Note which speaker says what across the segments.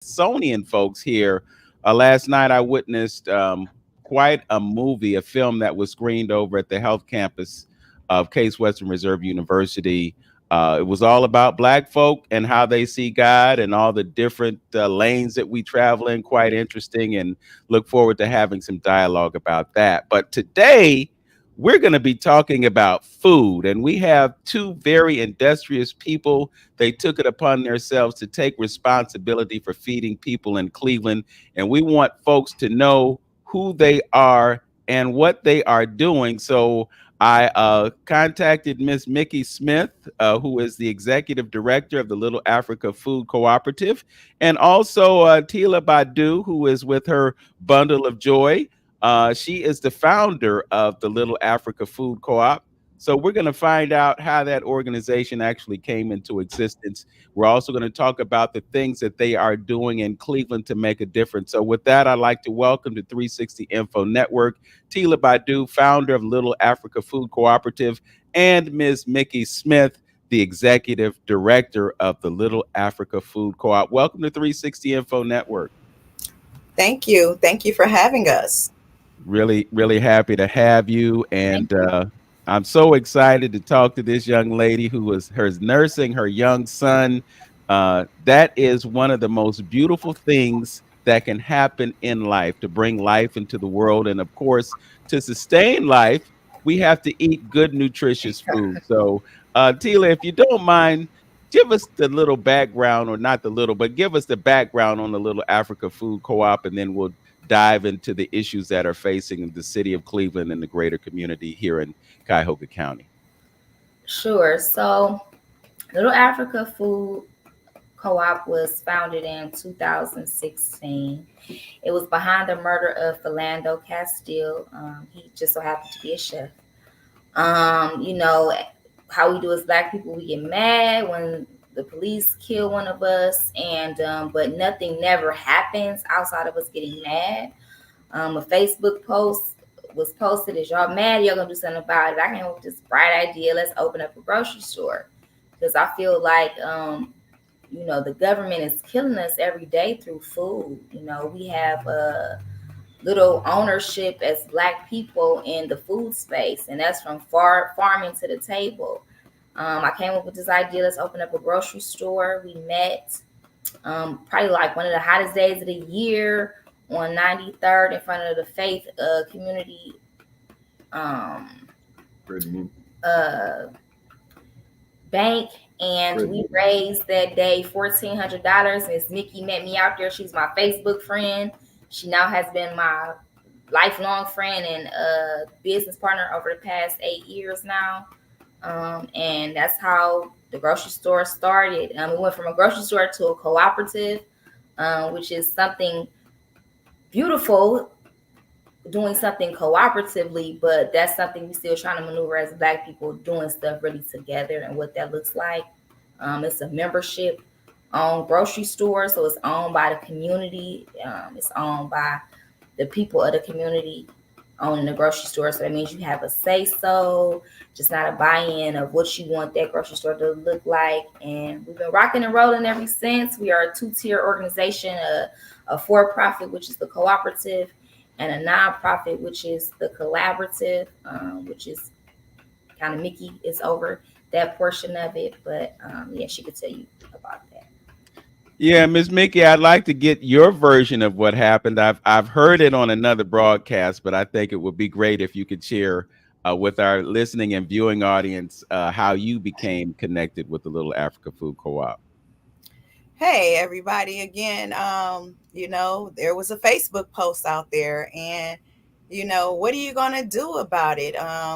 Speaker 1: Smithsonian folks here. Last night, I witnessed quite a movie, a film that was screened over at the health campus of Case Western Reserve University. It was all about Black folk and how they see God and all the different lanes that we travel in. Quite interesting, and look forward to having some dialogue about that. But today, we're going to be talking about food, and we have two very industrious people. They took it upon themselves to take responsibility for feeding people in Cleveland, and we want folks to know who they are and what they are doing. So I contacted Miss Mickey Smith, who is the executive director of the Little Africa Food Cooperative, and also Tila Badu, who is with her Bundle of Joy. She is the founder of the Little Africa Food Co-op. So we're going to find out how that organization actually came into existence. We're also going to talk about the things that they are doing in Cleveland to make a difference. So with that, I'd like to welcome to 360 Info Network, Tila Badu, founder of Little Africa Food Cooperative, and Ms. Mickey Smith, the executive director of the Little Africa Food Co-op. Welcome to 360 Info Network.
Speaker 2: Thank you. Thank you for having us.
Speaker 1: Really happy to have you. And I'm so excited to talk to this young lady who is her nursing her young son. That is one of the most beautiful things that can happen in life, to bring life into the world. And of course, to sustain life, we have to eat good, nutritious food. So, Tila, if you don't mind, give us the little background, or not the little, but give us the background on the Little Africa Food Co-op, and then we'll dive into the issues that are facing the city of Cleveland and the greater community here in Cuyahoga County.
Speaker 3: Sure. So, Little Africa Food Co-op was founded in 2016. It was behind the murder of Philando Castile. He just so happened to be a chef. You know, how we do as Black people, we get mad when the police kill one of us, and but nothing never happens outside of us getting mad. A Facebook post was posted: "Is y'all mad? Y'all gonna do something about it?" I came up with this bright idea: let's open up a grocery store, because I feel like the government is killing us every day through food. We have little ownership as Black people in the food space, and that's from farming to the table. I came up with this idea: let's open up a grocery store. We met probably like one of the hottest days of the year on 93rd in front of the Faith Community Bank, and we raised that day $1,400. Miss Mickey met me out there. She's my Facebook friend. She now has been my lifelong friend and business partner over the past 8 years now. And that's how the grocery store started. We went from a grocery store to a cooperative, which is something beautiful, doing something cooperatively, but that's something we still trying to maneuver as Black people, doing stuff really together and what that looks like. It's a membership owned grocery store, so it's owned by the community. It's owned by the people of the community owning the grocery store. So that means you have a say so, just not a buy-in of what you want that grocery store to look like. And we've been rocking and rolling ever since. We are a two-tier organization, a for-profit, which is the cooperative, and a nonprofit, which is the collaborative, which is kind of Mickey is over that portion of it. But yeah, she could tell you about that.
Speaker 1: Yeah, Miss Mickey, I'd like to get your version of what happened. I've heard it on another broadcast, but I think it would be great if you could share with our listening and viewing audience how you became connected with the Little Africa Food Co-op.
Speaker 2: Hey, everybody. Again, there was a Facebook post out there, and, what are you going to do about it?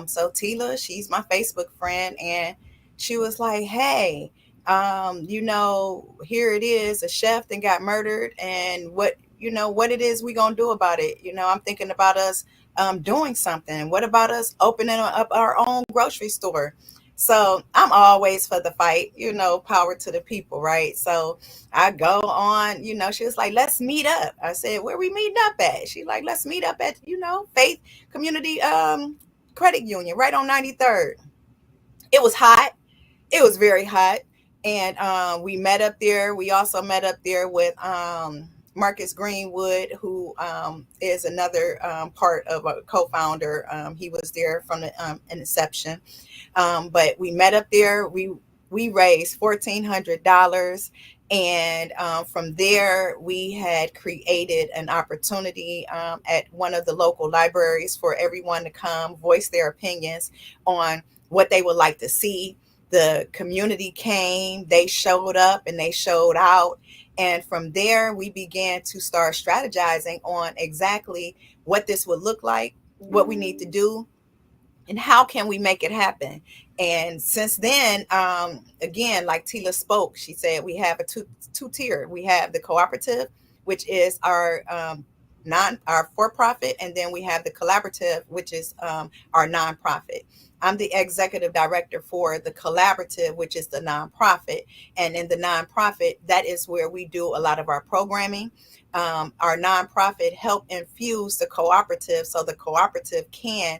Speaker 2: So Tila, she's my Facebook friend, and she was like, hey, here it is, a chef that got murdered, and what it is we going to do about it. I'm thinking about us doing something. What about us opening up our own grocery store? So I'm always for the fight, power to the people, right? So I go on, she was like, let's meet up. I said, where we meeting up at? She like, let's meet up at, Faith Community Credit Union right on 93rd. It was hot. It was very hot. And we met up there. We also met up there with Marcus Greenwood, who is another part of a co-founder. He was there from the inception. But we met up there. We raised $1,400. And from there, we had created an opportunity at one of the local libraries for everyone to come voice their opinions on what they would like to see. The community came, they showed up, and they showed out. And from there, we began to start strategizing on exactly what this would look like, what we need to do, and how can we make it happen. And since then, again, like Tila spoke, she said we have a two tier. We have the cooperative, which is our our for-profit, and then we have the collaborative, which is our nonprofit. I'm the executive director for the collaborative, which is the nonprofit. And in the nonprofit, that is where we do a lot of our programming. Our nonprofit help infuse the cooperative so the cooperative can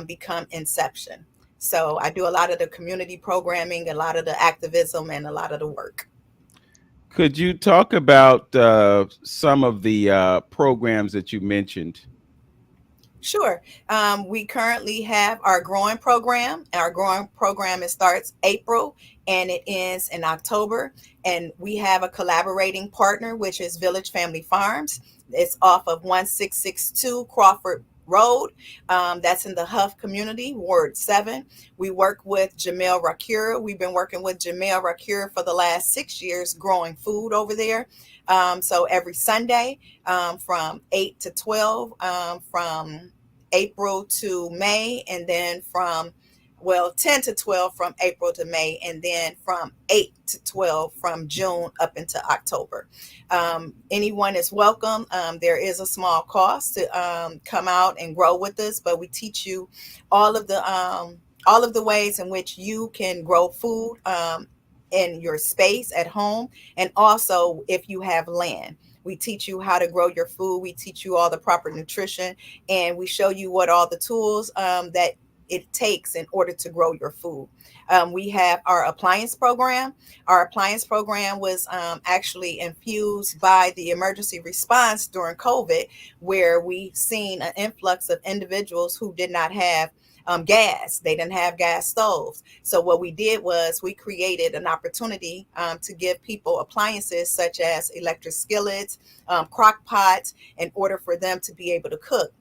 Speaker 2: become inception. So I do a lot of the community programming, a lot of the activism, and a lot of the work.
Speaker 1: Could you talk about some of the programs that you mentioned?
Speaker 2: Sure. We currently have our growing program. Our growing program, it starts April and it ends in October. And we have a collaborating partner, which is Village Family Farms. It's off of 1662 Crawford Road. That's in the Huff community, Ward 7. We work with Jamel Rakura. We've been working with Jamel Rakura for the last 6 years, growing food over there. So every Sunday from 8 to 12, from April to May, and then from 10 to 12 from April to May, and then from 8 to 12 from June up into October. Anyone is welcome. There is a small cost to come out and grow with us, but we teach you all of the ways in which you can grow food in your space at home, and also if you have land. We teach you how to grow your food. We teach you all the proper nutrition, and we show you what all the tools that it takes in order to grow your food. We have our appliance program. Our appliance program was actually infused by the emergency response during COVID, where we seen an influx of individuals who did not have gas. They didn't have gas stoves. So what we did was we created an opportunity to give people appliances such as electric skillets, crock pots, in order for them to be able to cook.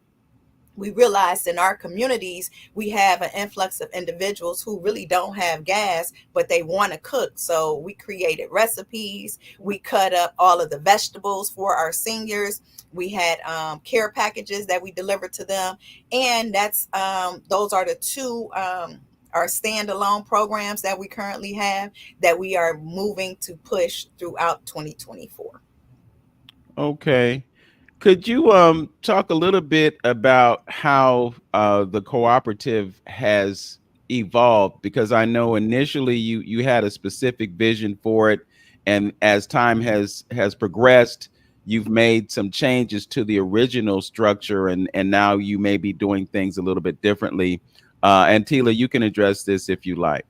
Speaker 2: We realized in our communities, we have an influx of individuals who really don't have gas, but they want to cook. So we created recipes. We cut up all of the vegetables for our seniors. We had care packages that we delivered to them. And that's those are the two our standalone programs that we currently have that we are moving to push throughout 2024.
Speaker 1: Okay. Could you talk a little bit about how the cooperative has evolved? Because I know initially you had a specific vision for it, and as time has progressed, you've made some changes to the original structure, and now you may be doing things a little bit differently. And Tila, you can address this if you like.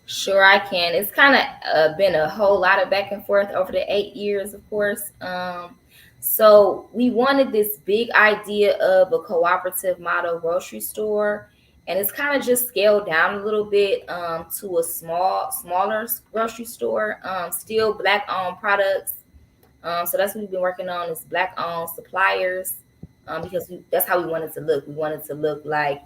Speaker 3: Sure, I can. It's kind of been a whole lot of back and forth over the 8 years, of course. So we wanted this big idea of a cooperative model grocery store, and it's kind of just scaled down a little bit to a smaller grocery store, still Black-owned products. So that's what we've been working on, is Black-owned suppliers, because that's how we wanted to look. We wanted to look like,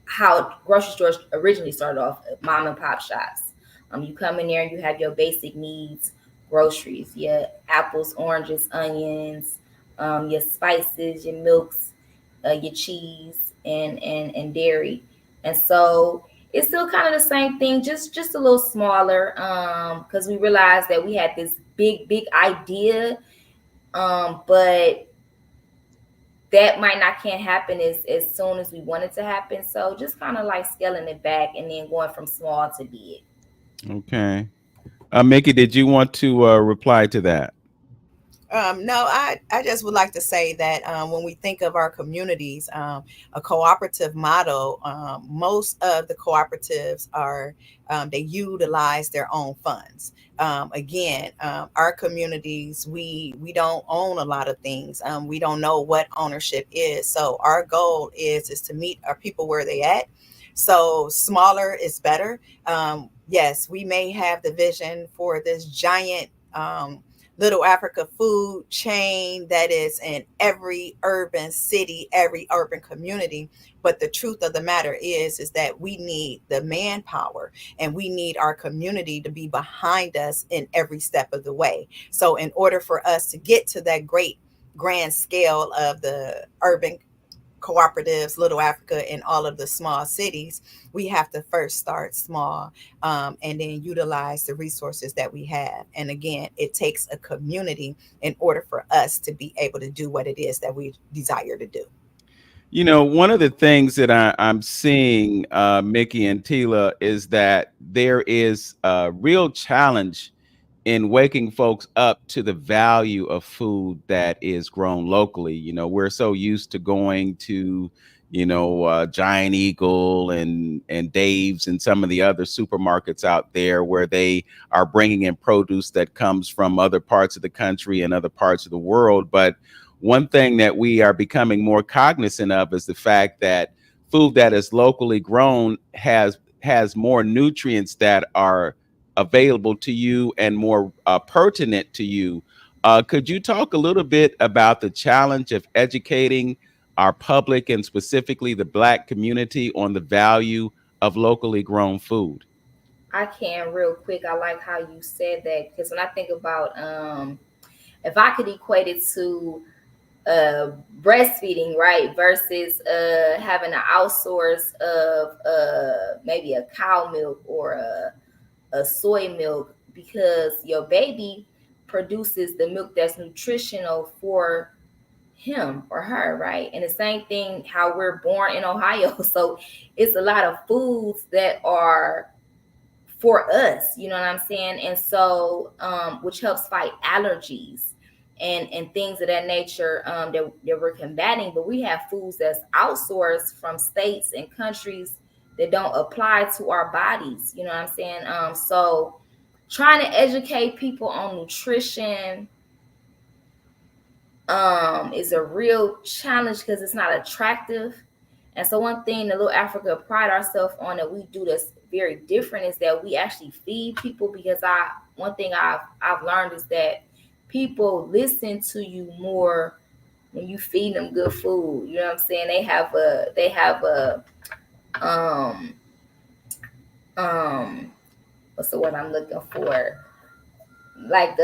Speaker 3: how grocery stores originally started off, mom and pop shops. You come in there and you have your basic needs, groceries, your apples, oranges, onions, your spices, your milks, your cheese, and dairy. And so it's still kind of the same thing, just a little smaller, because we realized that we had this big idea, but that can't happen as soon as we want it to happen. So just kind of like scaling it back and then going from small to big.
Speaker 1: Okay. Mickey, did you want to reply to that?
Speaker 2: No, I just would like to say that when we think of our communities, a cooperative model, most of the cooperatives are, they utilize their own funds. Again, our communities, we don't own a lot of things. We don't know what ownership is. So our goal is to meet our people where they at. So smaller is better. Yes, we may have the vision for this giant Little Africa food chain that is in every urban city, every urban community. But the truth of the matter is that we need the manpower and we need our community to be behind us in every step of the way. So in order for us to get to that great grand scale of the urban cooperatives, Little Africa, and all of the small cities, we have to first start small, and then utilize the resources that we have. And again, it takes a community in order for us to be able to do what it is that we desire to do.
Speaker 1: You know, one of the things that I'm seeing, Mickey and Tila, is that there is a real challenge in waking folks up to the value of food that is grown locally. You know, we're so used to going to, Giant Eagle and Dave's and some of the other supermarkets out there where they are bringing in produce that comes from other parts of the country and other parts of the world. But one thing that we are becoming more cognizant of is the fact that food that is locally grown has more nutrients that are available to you and more pertinent to you. Could you talk a little bit about the challenge of educating our public and specifically the Black community on the value of locally grown food?
Speaker 3: I can real quick. I like how you said that because when I think about if I could equate it to breastfeeding, right, versus having an outsource of maybe a cow milk or a soy milk, because your baby produces the milk that's nutritional for him or her, right? And the same thing how we're born in Ohio. So it's a lot of foods that are for us, you know what I'm saying? And so which helps fight allergies and things of that nature, that we're combating. But we have foods that's outsourced from states and countries that don't apply to our bodies, you know what I'm saying? So trying to educate people on nutrition is a real challenge because it's not attractive. And so one thing the Little Africa pride ourselves on that we do that's very different is that we actually feed people, because one thing I've learned is that people listen to you more when you feed them good food. You know what I'm saying? They have a what's the word I'm looking for? Like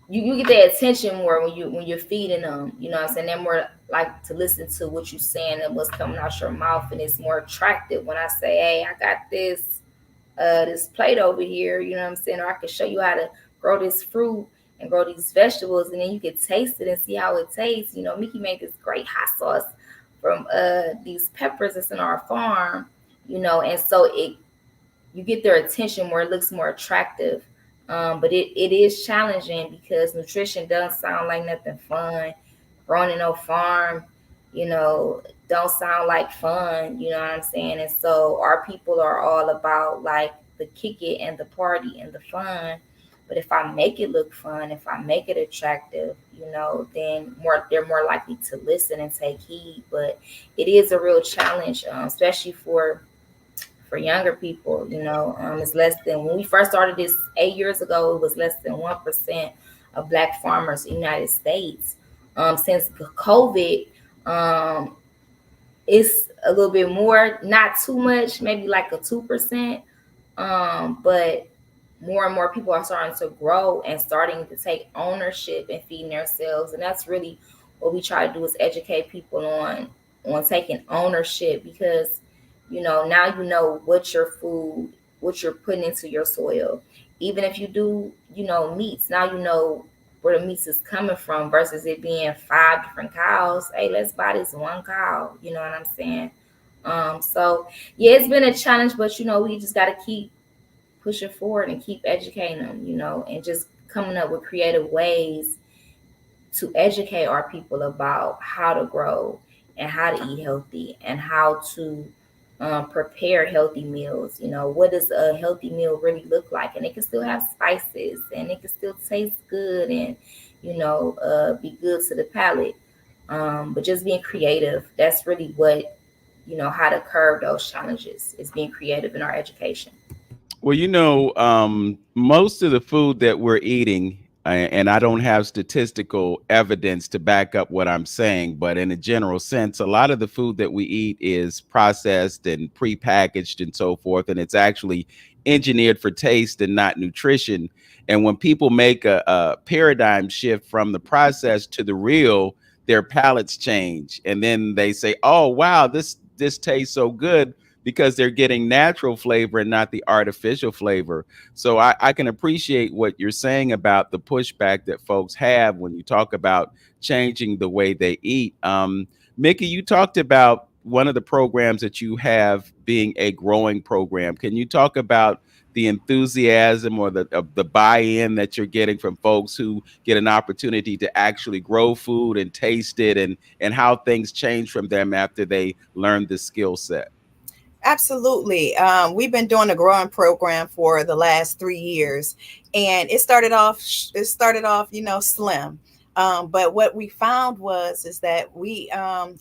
Speaker 3: you get their attention more when you're feeding them. You know what I'm saying? They're more like to listen to what you're saying and what's coming out your mouth, and it's more attractive when I say, "Hey, I got this plate over here." You know what I'm saying? Or I can show you how to grow this fruit and grow these vegetables, and then you can taste it and see how it tastes. You know, Mickey made this great hot sauce from these peppers that's in our farm. You know, and so you get their attention where it looks more attractive. But it is challenging because nutrition doesn't sound like nothing fun. Growing in no farm, don't sound like fun, you know what I'm saying? And so our people are all about like the kick it and the party and the fun. But if I make it look fun, if I make it attractive, then they're more likely to listen and take heed. But it is a real challenge, especially for younger people. It's less than, when we first started this 8 years ago, it was less than 1% of Black farmers in the United States. Since COVID, it's a little bit more, not too much, maybe like a 2%. But more and more people are starting to grow and starting to take ownership and feeding themselves. And that's really what we try to do, is educate people on taking ownership, because now what your food, what you're putting into your soil. Even if you do, meats, now where the meats is coming from, versus it being 5 different cows. Hey, let's buy this one cow. You know what I'm saying? So yeah, it's been a challenge, but we just got to keep pushing forward and keep educating them, and just coming up with creative ways to educate our people about how to grow and how to eat healthy and how to prepare healthy meals. You know, what does a healthy meal really look like? And it can still have spices and it can still taste good and, be good to the palate. But just being creative, that's really what, how to curb those challenges is being creative in our education.
Speaker 1: Well, most of the food that we're eating, and I don't have statistical evidence to back up what I'm saying, but in a general sense, a lot of the food that we eat is processed and prepackaged and so forth, and it's actually engineered for taste and not nutrition. And when people make a paradigm shift from the process to the real, their palates change, and then they say, "Oh, wow, this tastes so good." Because they're getting natural flavor and not the artificial flavor. So I can appreciate what you're saying about the pushback that folks have when you talk about changing the way they eat. Mickey, you talked about one of the programs that you have being a growing program. Can you talk about the enthusiasm or the buy-in that you're getting from folks who get an opportunity to actually grow food and taste it, and how things change from them after they learn the skill set?
Speaker 2: Absolutely. We've been doing a growing program for the last 3 years, and it started off. Slim. But what we found is that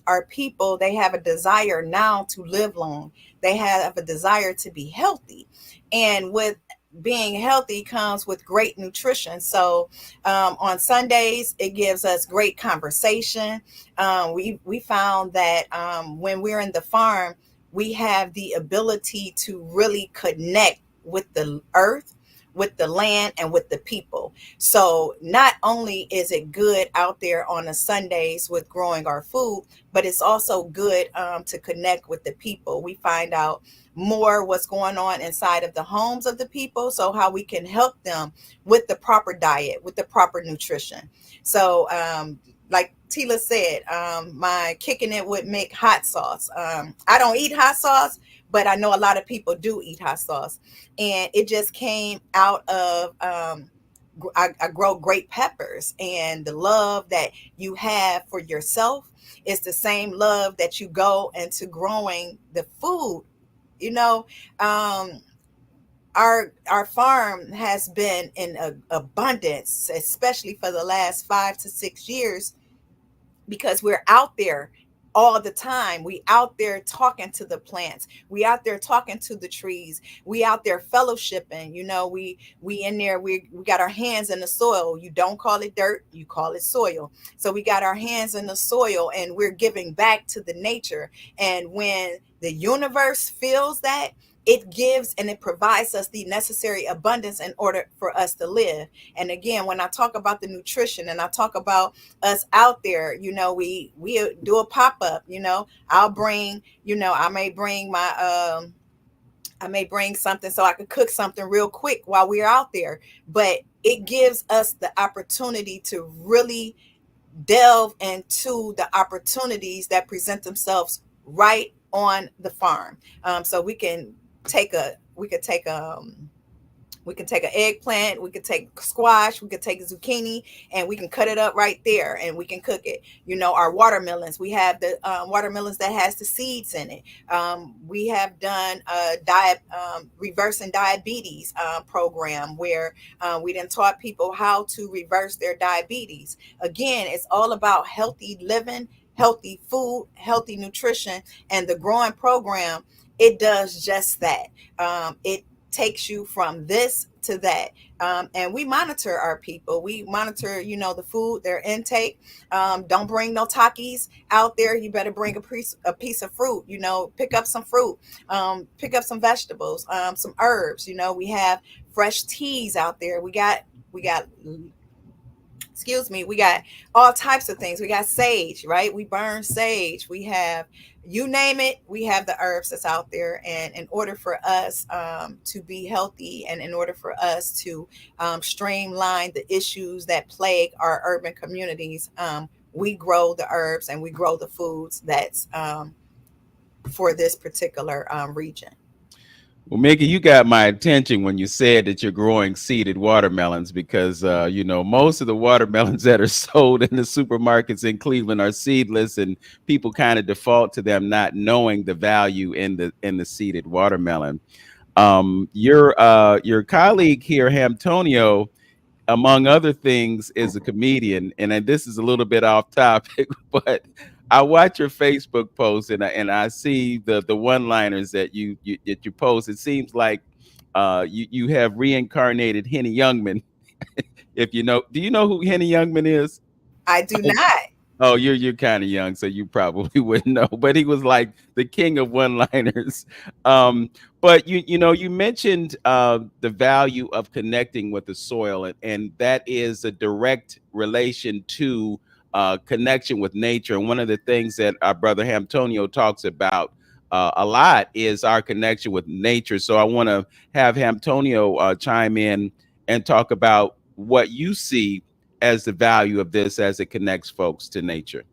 Speaker 2: our people, they have a desire now to live long. They have a desire to be healthy, and with being healthy comes with great nutrition. So on Sundays, it gives us great conversation. We found that when we're in the farm, we have the ability to really connect with the earth, with the land, and with the people. So not only is it good out there on the Sundays with growing our food, but it's also good to connect with the people. We find out more what's going on inside of the homes of the people, so how we can help them with the proper diet, with the proper nutrition. So like Tila said, my kicking it with Mick hot sauce. I don't eat hot sauce, but I know a lot of people do eat hot sauce. And it just came out of, I grow great peppers, and the love that you have for yourself is the same love that you go into growing the food. You know, um, our farm has been in abundance, especially for the last 5 to 6 years, because we're out there all the time. We out there talking to the plants. We out there talking to the trees. We out there fellowshipping. We in there. We got our hands in the soil. You don't call it dirt, you call it soil. So we got our hands in the soil, and we're giving back to the nature. And when the universe feels that, it gives and it provides us the necessary abundance in order for us to live. And again, when I talk about the nutrition and I talk about us out there, we do a pop-up. I'll bring, I may bring something so I could cook something real quick while we're out there. But it gives us the opportunity to really delve into the opportunities that present themselves right on the farm. So we could take an eggplant, we could take squash, we could take zucchini, and we can cut it up right there and we can cook it. Our watermelons, we have the watermelons that has the seeds in it. We have done a reversing diabetes program where we then taught people how to reverse their diabetes. Again, it's all about healthy living, healthy food, healthy nutrition, and the growing program, it does just that. It takes you from this to that. And we monitor our people. We monitor, the food, their intake. Don't bring no Takis out there. You better bring a piece of fruit, pick up some fruit, pick up some vegetables, some herbs. We have fresh teas out there. We got we got all types of things. We got sage, right? We burn sage. We have, you name it, we have the herbs that's out there. And in order for us to be healthy, and in order for us to streamline the issues that plague our urban communities, we grow the herbs and we grow the foods that's for this particular region.
Speaker 1: Well, Mickey, you got my attention when you said that you're growing seeded watermelons because, most of the watermelons that are sold in the supermarkets in Cleveland are seedless, and people kind of default to them not knowing the value in the seeded watermelon. Your colleague here, Hamtonio, among other things, is a comedian, and this is a little bit off topic, but I watch your Facebook posts and I see the one liners that you post. It seems like you have reincarnated Henny Youngman. If you know, do you know who Henny Youngman is?
Speaker 2: I do not.
Speaker 1: Oh, you're kind of young, so you probably wouldn't know. But he was like the king of one-liners. But you mentioned the value of connecting with the soil, and that is a direct relation to connection with nature. And one of the things that our brother Hamtonio talks about a lot is our connection with nature. So I want to have Hamtonio chime in and talk about what you see as the value of this as it connects folks to nature.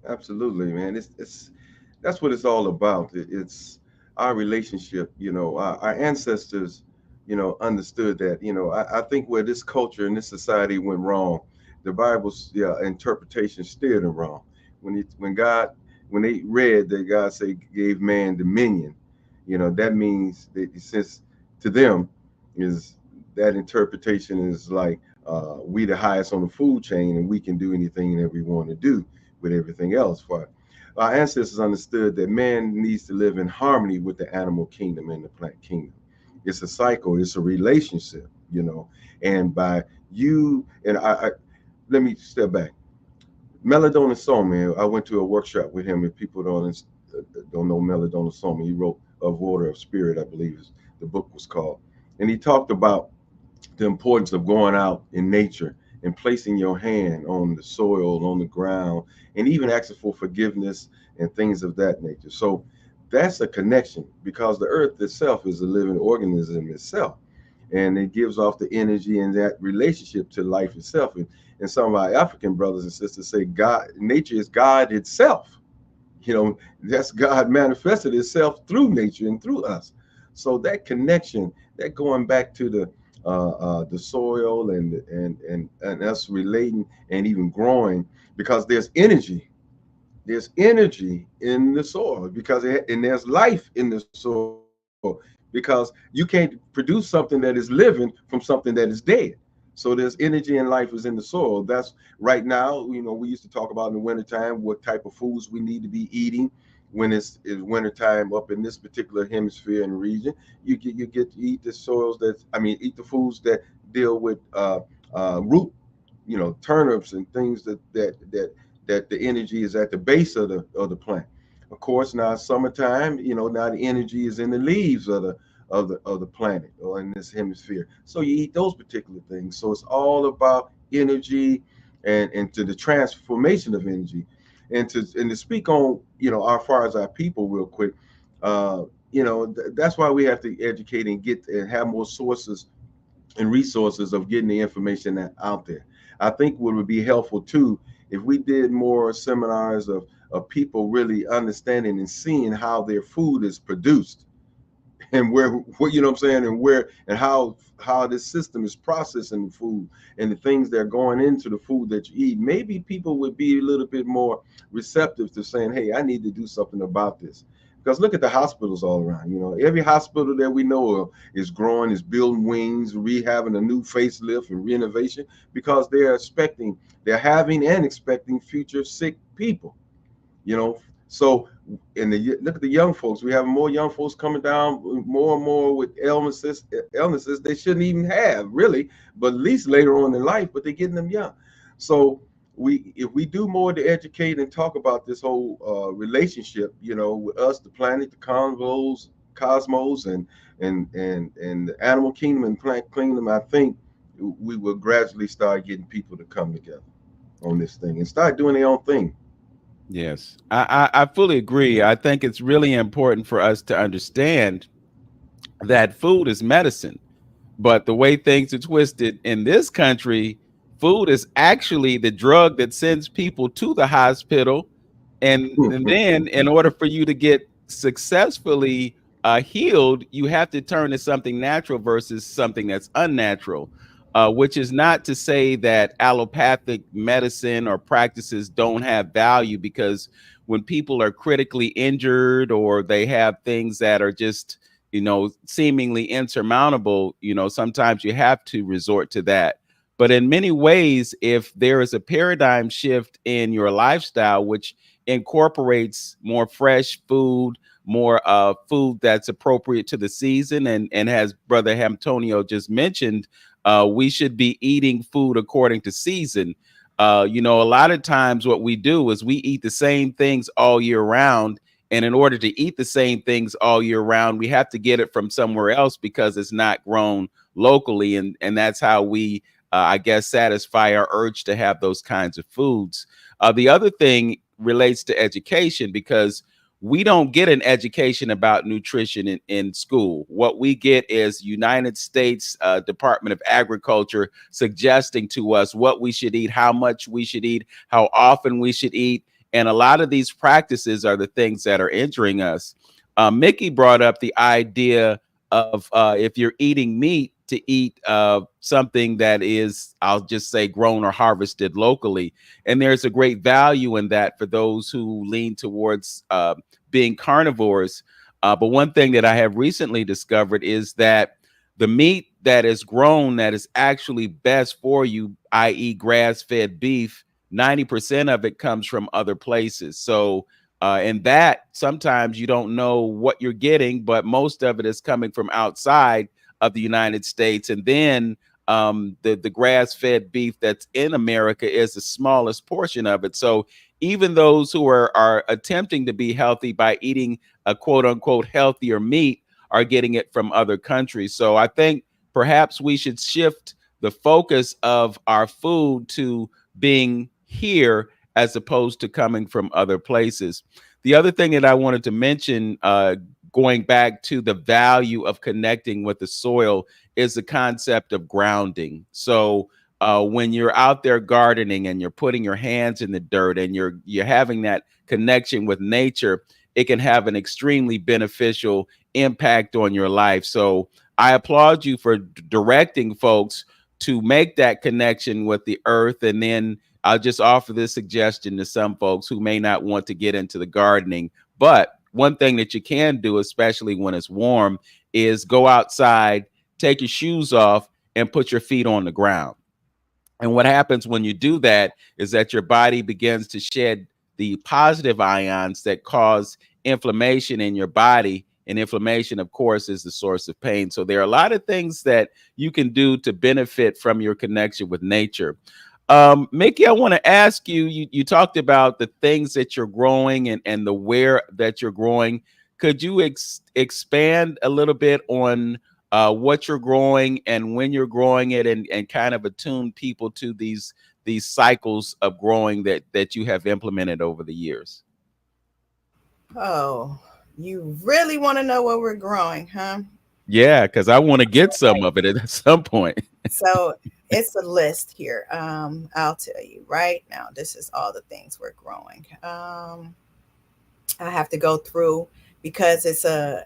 Speaker 4: Absolutely, man. It's that's what it's all about. It's our relationship. Our ancestors, understood that. I think where this culture and this society went wrong, the Bible's interpretation steered them wrong. When they read that God say gave man dominion, that means that since to them is that interpretation is like we the highest on the food chain and we can do anything that we want to do with everything else. For our ancestors understood that man needs to live in harmony with the animal kingdom and the plant kingdom. It's a cycle, it's a relationship, and by you and I let me step back. Melodona Soma, I went to a workshop with him. If people don't know Melodona Soma, he wrote Of Water of Spirit, I believe the book was called. And he talked about the importance of going out in nature and placing your hand on the soil, on the ground, and even asking for forgiveness and things of that nature. So that's a connection, because the earth itself is a living organism itself, and it gives off the energy and that relationship to life itself. And some of our African brothers and sisters say God, nature is God itself. That's God manifested itself through nature and through us. So that connection, that going back to the soil and us relating and even growing, because there's energy in the soil, and there's life in the soil, because you can't produce something that is living from something that is dead. So there's energy and life is in the soil. That's right now, we used to talk about in the wintertime what type of foods we need to be eating when it's wintertime up in this particular hemisphere and region. You get to eat the eat the foods that deal with root, turnips and things that the energy is at the base of the plant. Of course, now summertime, now the energy is in the leaves of the planet or in this hemisphere. So you eat those particular things. So it's all about energy and to the transformation of energy. And to speak on, as far as our people real quick, that's why we have to educate and get and have more sources and resources of getting the information out there. I think what would be helpful too, if we did more seminars of people really understanding and seeing how their food is produced, and where I'm saying, and where and how this system is processing the food and the things that are going into the food that you eat. Maybe people would be a little bit more receptive to saying, hey, I need to do something about this. Because look at the hospitals all around. Every hospital that we know of is growing, is building wings, having a new facelift and renovation, because they're having and expecting future sick people. So look at the young folks. We have more young folks coming down more and more with illnesses they shouldn't even have, really, but at least later on in life, but they're getting them young. So if we do more to educate and talk about this whole relationship, with us, the planet, the cosmos, and the animal kingdom and plant kingdom, I think we will gradually start getting people to come together on this thing and start doing their own thing.
Speaker 1: Yes, I fully agree. I think it's really important for us to understand that food is medicine, but the way things are twisted in this country, food is actually the drug that sends people to the hospital. And then in order for you to get successfully healed, you have to turn to something natural versus something that's unnatural, which is not to say that allopathic medicine or practices don't have value, because when people are critically injured or they have things that are just, seemingly insurmountable, sometimes you have to resort to that. But in many ways, if there is a paradigm shift in your lifestyle, which incorporates more fresh food, more food that's appropriate to the season, and as Brother Antonio just mentioned, we should be eating food according to season. A lot of times what we do is we eat the same things all year round. And in order to eat the same things all year round, we have to get it from somewhere else because it's not grown locally. And that's how we, I guess, satisfy our urge to have those kinds of foods. The other thing relates to education, because we don't get an education about nutrition in school. What we get is United States Department of Agriculture suggesting to us what we should eat, how much we should eat, how often we should eat. And a lot of these practices are the things that are injuring us. Mickey brought up the idea of if you're eating meat, to eat something that is, I'll just say, grown or harvested locally. And there's a great value in that for those who lean towards being carnivores. But one thing that I have recently discovered is that the meat that is grown that is actually best for you, i.e. grass-fed beef, 90% of it comes from other places. So and that sometimes you don't know what you're getting, but most of it is coming from outside of the United States. And then the grass-fed beef that's in America is the smallest portion of it. So even those who are attempting to be healthy by eating a quote unquote healthier meat are getting it from other countries. So I think perhaps we should shift the focus of our food to being here as opposed to coming from other places. The other thing that I wanted to mention, going back to the value of connecting with the soil, is the concept of grounding. So when you're out there gardening and you're putting your hands in the dirt and you're having that connection with nature, it can have an extremely beneficial impact on your life. So I applaud you for directing folks to make that connection with the earth. And then I'll just offer this suggestion to some folks who may not want to get into the gardening. But one thing that you can do, especially when it's warm, is go outside, take your shoes off, and put your feet on the ground. And what happens when you do that is that your body begins to shed the positive ions that cause inflammation in your body. And inflammation, of course, is the source of pain. So there are a lot of things that you can do to benefit from your connection with nature. Mickey, I want to ask you, you talked about the things that you're growing and the where that you're growing. Could you expand a little bit on what you're growing and when you're growing it, and kind of attune people to these cycles of growing that you have implemented over the years?
Speaker 2: Oh, you really want to know what we're growing, huh?
Speaker 1: Yeah, because I want to get some of it at some point.
Speaker 2: So it's a list here. I'll tell you right now. This is all the things we're growing. I have to go through because it's a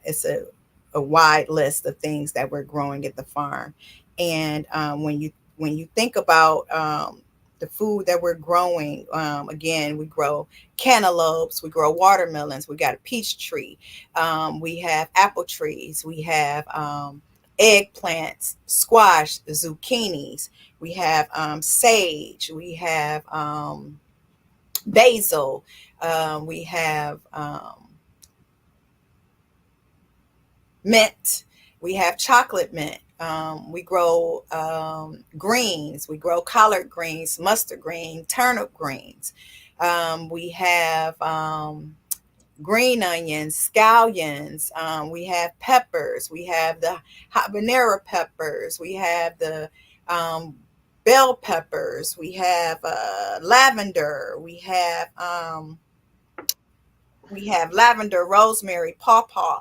Speaker 2: wide list of things that we're growing at the farm. And when you think about the food that we're growing, again, we grow cantaloupes, we grow watermelons, we got a peach tree, we have apple trees, we have eggplants, squash, zucchinis, we have sage, we have basil, we have mint, we have chocolate mint. We grow greens. We grow collard greens, mustard green, turnip greens. We have green onions, scallions. We have peppers. We have the habanero peppers. We have the bell peppers. We have lavender. We have lavender, rosemary, pawpaw.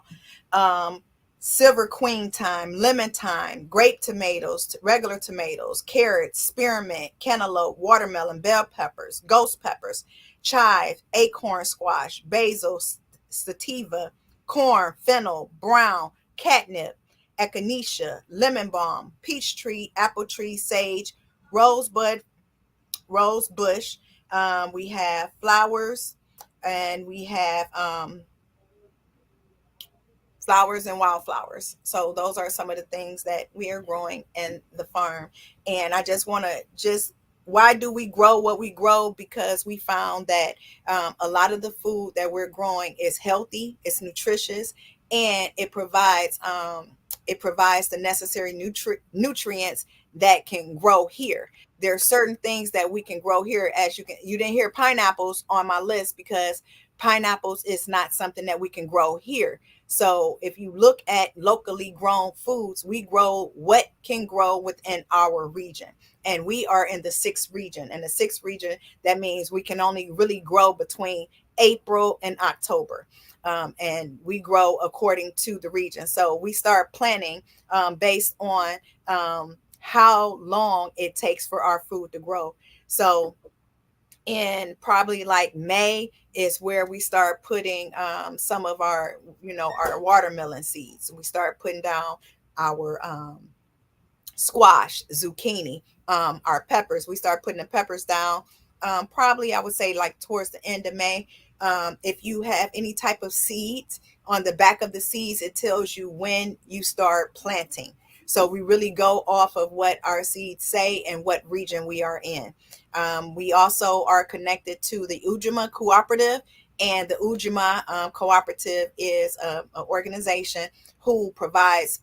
Speaker 2: Silver queen thyme, lemon thyme, grape tomatoes, regular tomatoes, carrots, spearmint, cantaloupe, watermelon, bell peppers, ghost peppers, chive, acorn squash, basil, sativa, corn, fennel, brown, catnip, echinacea, lemon balm, peach tree, apple tree, sage, rosebud, rose bush. We have flowers, and we have flowers and wildflowers. So those are some of the things that we are growing in the farm. And I just want to why do we grow what we grow? Because we found that a lot of the food that we're growing is healthy, it's nutritious, and it provides the necessary nutrients that can grow here. There are certain things that we can grow here. As you didn't hear pineapples on my list because pineapples is not something that we can grow here. So if you look at locally grown foods, we grow what can grow within our region. And we are in the sixth region. And the sixth region, that means we can only really grow between April and October. And we grow according to the region. So we start planning based on how long it takes for our food to grow. So in probably like May is where we start putting some of our, our watermelon seeds. We start putting down our squash, zucchini, our peppers. We start putting the peppers down probably, I would say, like towards the end of May. If you have any type of seeds, on the back of the seeds, it tells you when you start planting. So we really go off of what our seeds say and what region we are in. We also are connected to the Ujima Cooperative, and the Ujima Cooperative is an organization who provides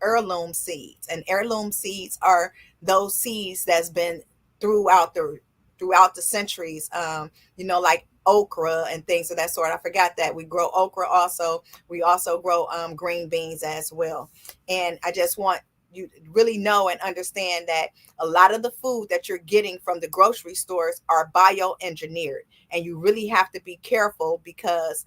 Speaker 2: heirloom seeds. And heirloom seeds are those seeds that's been throughout the centuries, like okra and things of that sort. I forgot that we grow okra also. We also grow green beans as well. And I just want you to really know and understand that a lot of the food that you're getting from the grocery stores are bioengineered. And you really have to be careful because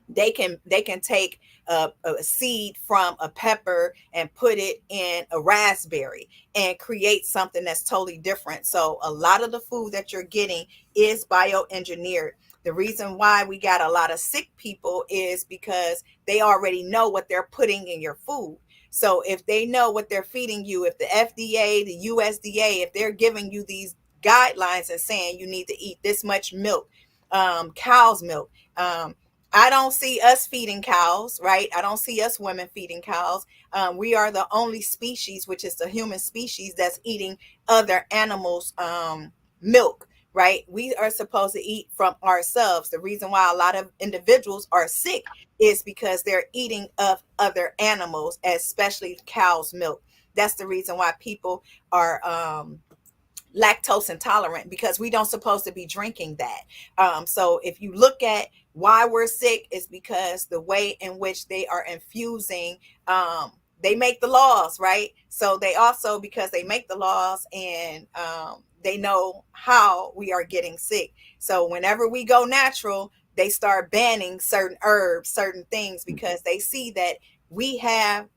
Speaker 2: they can take a seed from a pepper and put it in a raspberry and create something that's totally different. So a lot of the food that you're getting is bioengineered. The reason why we got a lot of sick people is because they already know what they're putting in your food. So if they know what they're feeding you, if the FDA, the USDA, if they're giving you these guidelines and saying you need to eat this much milk, cow's milk, I don't see us feeding cows, right? I don't see us women feeding cows. We are the only species, which is the human species, that's eating other animals' milk, right? We are supposed to eat from ourselves. The reason why a lot of individuals are sick is because they're eating of other animals, especially cow's milk. That's the reason why people are lactose intolerant, because we don't supposed to be drinking that. So if you look at why we're sick, is because the way in which they are infusing, they make the laws, right? So they also, because they make the laws and they know how we are getting sick. So whenever we go natural, they start banning certain herbs, certain things, because they see that we have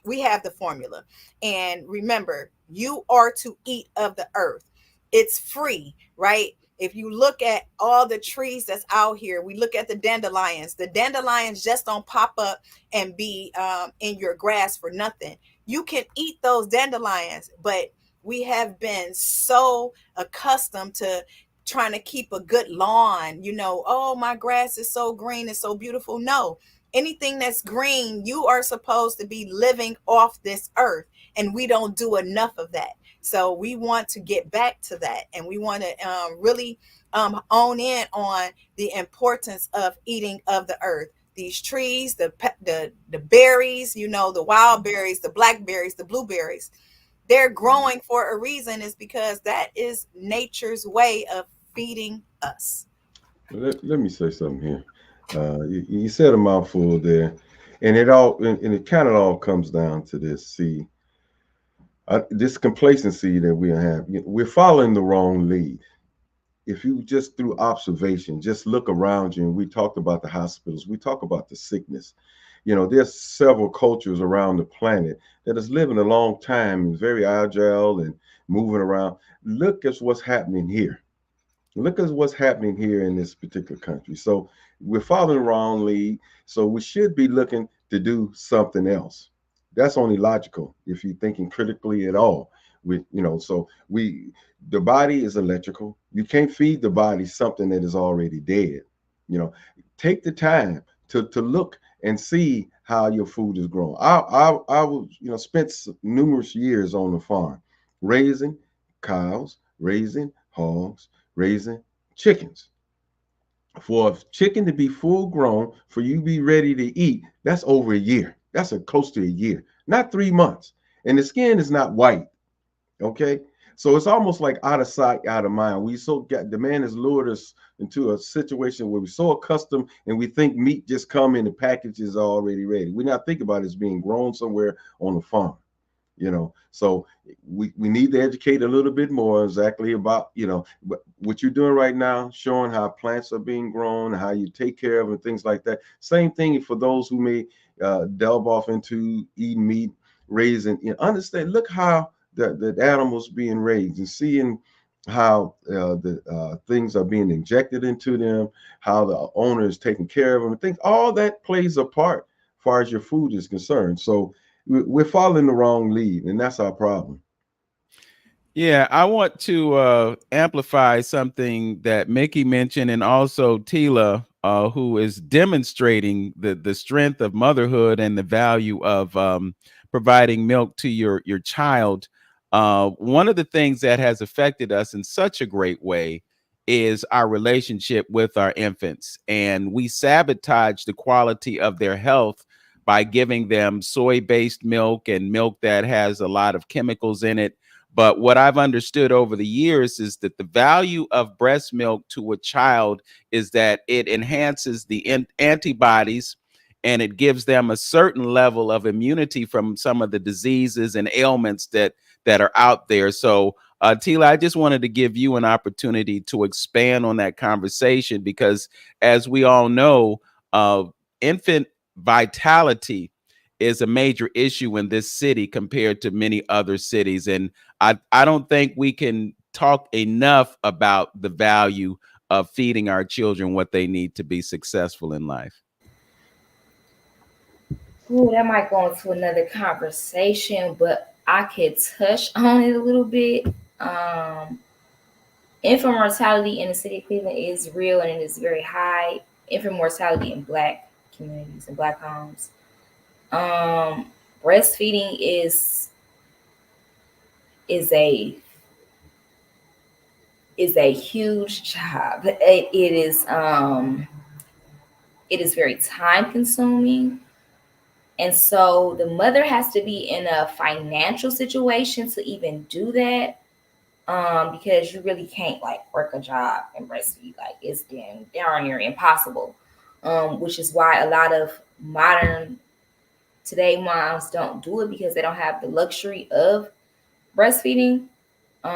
Speaker 2: the formula. And remember, you are to eat of the earth. It's free, right? If you look at all the trees that's out here, we look at the dandelions. The dandelions just don't pop up and be in your grass for nothing. You can eat those dandelions, but we have been so accustomed to trying to keep a good lawn. Oh, my grass is so green, it's so beautiful. No, anything that's green, you are supposed to be living off this earth, and we don't do enough of that. So we want to get back to that, and we want to really own in on the importance of eating of the earth. These trees, the berries, the wild berries, the blackberries, the blueberries, they're growing for a reason. Is because that is nature's way of feeding us.
Speaker 4: Let me say something here. You said a mouthful there, and it kind of all comes down to this. See, this complacency that we have, we're following the wrong lead. If you just through observation, just look around you, and we talked about the hospitals, we talk about the sickness. There's several cultures around the planet that is living a long time and very agile and moving around. Look at what's happening here. Look at what's happening here in this particular country. So we're following the wrong lead. So we should be looking to do something else. That's only logical if you're thinking critically at all. So the body is electrical. You can't feed the body something that is already dead. You know, take the time to look and see how your food is grown. I was, spent numerous years on the farm, raising cows, raising hogs, raising chickens. For a chicken to be full grown, for you to be ready to eat, that's over a year. That's close to a year, not 3 months. And the skin is not white. Okay. So it's almost like out of sight, out of mind. The man has lured us into a situation where we're so accustomed and we think meat just come in the packages already ready. We're not thinking about it as being grown somewhere on the farm. So we need to educate a little bit more exactly about, what you're doing right now, showing how plants are being grown, how you take care of them, and things like that. Same thing for those who may delve off into eating meat, raising, understand, look how the animals being raised and seeing how the things are being injected into them, how the owner is taking care of them. I think all that plays a part as far as your food is concerned. So we're following the wrong lead, and that's our problem.
Speaker 1: Yeah, I want to amplify something that Mickey mentioned, and also Tila, who is demonstrating the strength of motherhood and the value of providing milk to your child. One of the things that has affected us in such a great way is our relationship with our infants, and we sabotage the quality of their health by giving them soy-based milk and milk that has a lot of chemicals in it. But what I've understood over the years is that the value of breast milk to a child is that it enhances the antibodies, and it gives them a certain level of immunity from some of the diseases and ailments that are out there. So, Tila, I just wanted to give you an opportunity to expand on that conversation, because as we all know, infant vitality is a major issue in this city compared to many other cities. And I don't think we can talk enough about the value of feeding our children what they need to be successful in life.
Speaker 3: Ooh, that might go into another conversation, but I could touch on it a little bit. Um, Infant mortality in the city of Cleveland is real, and it is very high. Infant mortality in Black communities and Black homes. Breastfeeding is a huge job. It is very time consuming. And so the mother has to be in a financial situation to even do that. Because you really can't like work a job and breastfeed. Like it's darn near impossible. Which is why a lot of modern today moms don't do it, because they don't have the luxury of breastfeeding.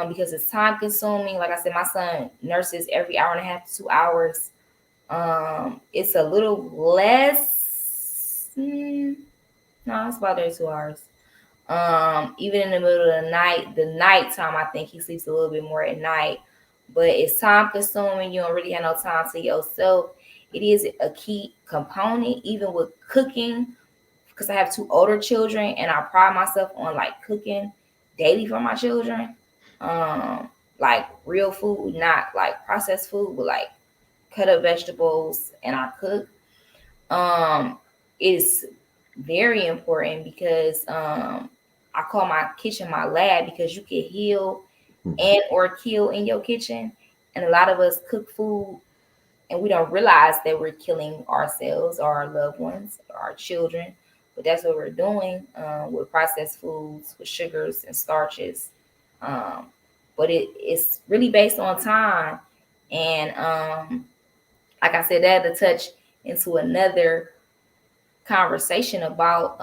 Speaker 3: Because it's time consuming. Like I said, my son nurses every hour and a half to 2 hours. It's a little less. No, it's about 32 hours. Even in the middle of the nighttime, I think he sleeps a little bit more at night. But it's time consuming. You don't really have no time to yourself. It is a key component, even with cooking, because I have 2 older children, and I pride myself on like cooking daily for my children. Like real food, not like processed food, but like cut up vegetables, and I cook. It's very important because I call my kitchen my lab, because you can heal and or kill in your kitchen. And a lot of us cook food and we don't realize that we're killing ourselves or our loved ones or our children. But that's what we're doing with processed foods, with sugars and starches. But it's really based on time. And like I said, that to touch into another conversation about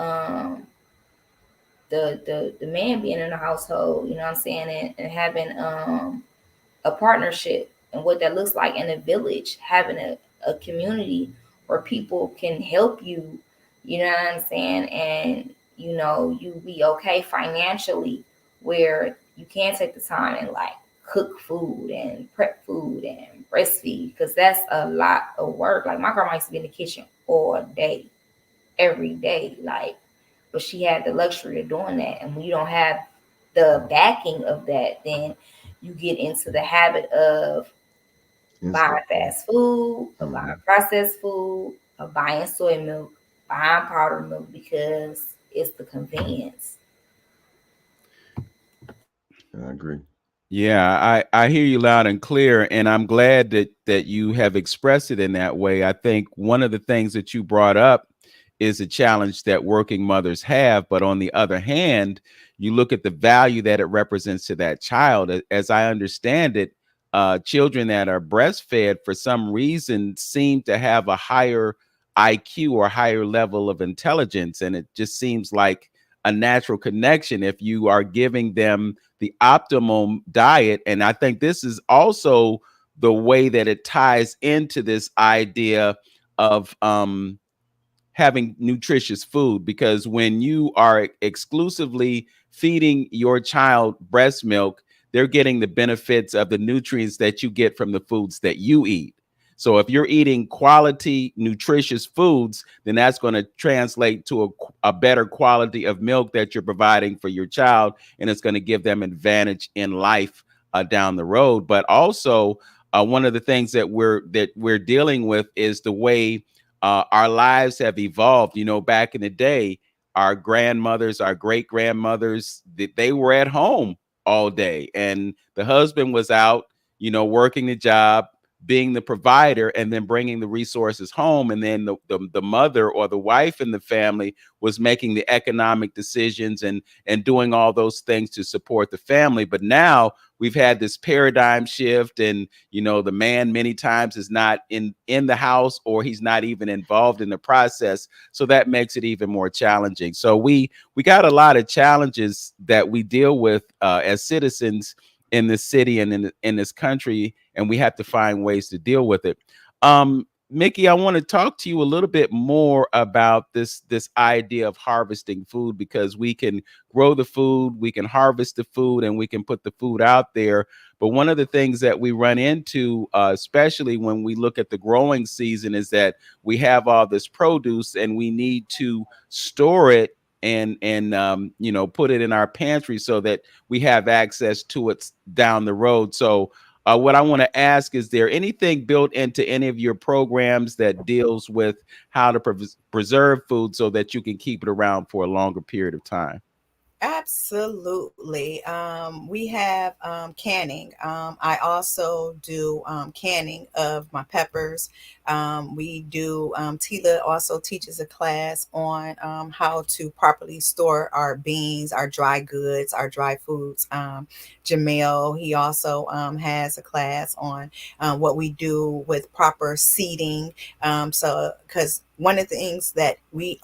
Speaker 3: the man being in the household, you know what I'm saying, and having a partnership, and what that looks like in a village, having a community where people can help you, you know what I'm saying, and you be okay financially, where you can take the time and like cook food and prep food and breastfeed, because that's a lot of work. Like my grandma used to be in the kitchen all day, every day. Like, but she had the luxury of doing that. And when you don't have the backing of that, then you get into the habit of buying fast food, of buying processed food, of buying soy milk, buying powdered milk, because it's the convenience.
Speaker 4: I agree.
Speaker 1: Yeah, I hear you loud and clear, and I'm glad that you have expressed it in that way. I think one of the things that you brought up is a challenge that working mothers have, but on the other hand, you look at the value that it represents to that child. As I understand it, children that are breastfed for some reason seem to have a higher IQ or higher level of intelligence, and it just seems like a natural connection if you are giving them the optimum diet. And I think this is also the way that it ties into this idea of having nutritious food, because when you are exclusively feeding your child breast milk, they're getting the benefits of the nutrients that you get from the foods that you eat. So if you're eating quality, nutritious foods, then that's going to translate to a better quality of milk that you're providing for your child, and it's going to give them advantage in life down the road. But also, one of the things that we're dealing with is the way our lives have evolved. You know, back in the day, our grandmothers, our great grandmothers, they were at home all day, and the husband was out, you know, working the job, being the provider, and then bringing the resources home. And then the mother or the wife in the family was making the economic decisions and doing all those things to support the family. But now we've had this paradigm shift, and, you know, the man many times is not in the house, or he's not even involved in the process. So that makes it even more challenging. So we got a lot of challenges that we deal with as citizens in this city and in this country, and we have to find ways to deal with it. Mickey, I want to talk to you a little bit more about this idea of harvesting food, because we can grow the food, we can harvest the food, and we can put the food out there. But one of the things that we run into, especially when we look at the growing season, is that we have all this produce and we need to store it and you know, put it in our pantry so that we have access to it down the road. So what I want to ask, is there anything built into any of your programs that deals with how to preserve food so that you can keep it around for a longer period of time?
Speaker 2: Absolutely. We have canning. I also do canning of my peppers. We do, Tila also teaches a class on how to properly store our beans, our dry goods, our dry foods. Jamel, he also has a class on what we do with proper seeding. So, because one of the things that we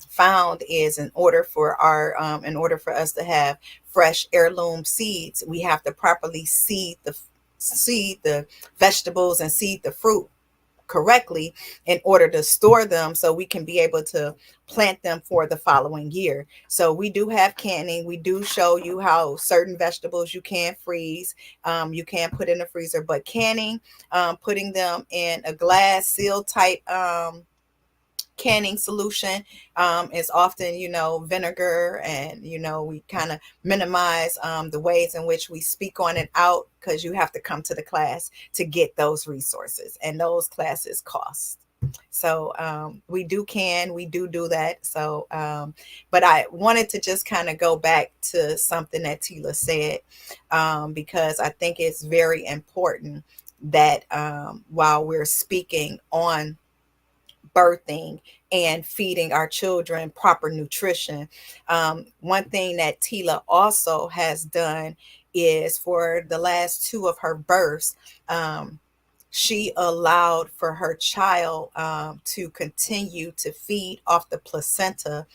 Speaker 2: found is in order for us to have fresh heirloom seeds, we have to properly seed the vegetables and seed the fruit correctly in order to store them so we can be able to plant them for the following year. So we do have canning. We do show you how certain vegetables you can freeze, you can put in the freezer, but canning, putting them in a glass seal type canning solution is often, you know, vinegar, and, you know, we kind of minimize the ways in which we speak on it out, because you have to come to the class to get those resources, and those classes cost. So we do that. So but I wanted to just kind of go back to something that Tila said, because I think it's very important that while we're speaking on birthing and feeding our children proper nutrition, one thing that Tila also has done is, for the last two of her births, she allowed for her child to continue to feed off the placenta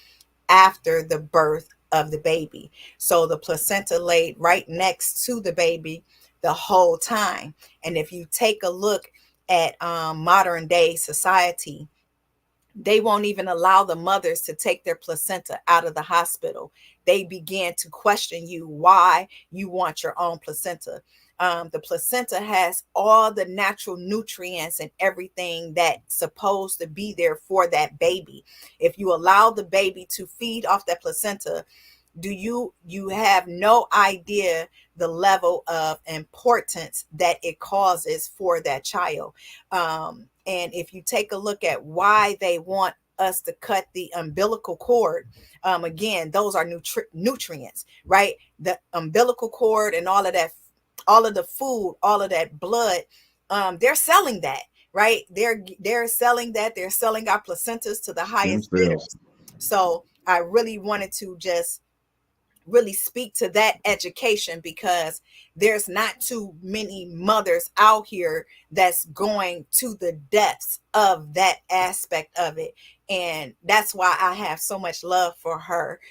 Speaker 2: after the birth of the baby. So the placenta laid right next to the baby the whole time. And if you take a look at modern day society, they won't even allow the mothers to take their placenta out of the hospital. They began to question you why you want your own placenta. The placenta has all the natural nutrients and everything that's supposed to be there for that baby. If you allow the baby to feed off that placenta, you have no idea the level of importance that it causes for that child. And if you take a look at why they want us to cut the umbilical cord, again, those are nutrients, right? The umbilical cord and all of that, all of the food, all of that blood, they're selling that, right? They're selling that. They're selling our placentas to the highest bidders. So I really wanted to just really speak to that education, because there's not too many mothers out here that's going to the depths of that aspect of it. And that's why I have so much love for her,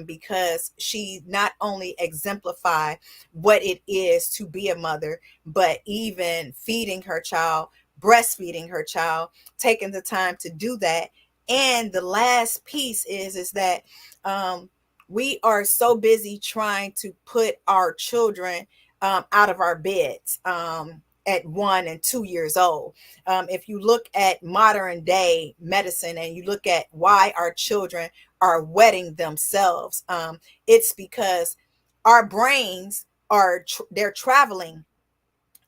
Speaker 2: because she not only exemplified what it is to be a mother, but even feeding her child, breastfeeding her child, taking the time to do that. And the last piece is that we are so busy trying to put our children out of our beds at 1 and 2 years old. If you look at modern day medicine and you look at why our children are wetting themselves, it's because our brains they're traveling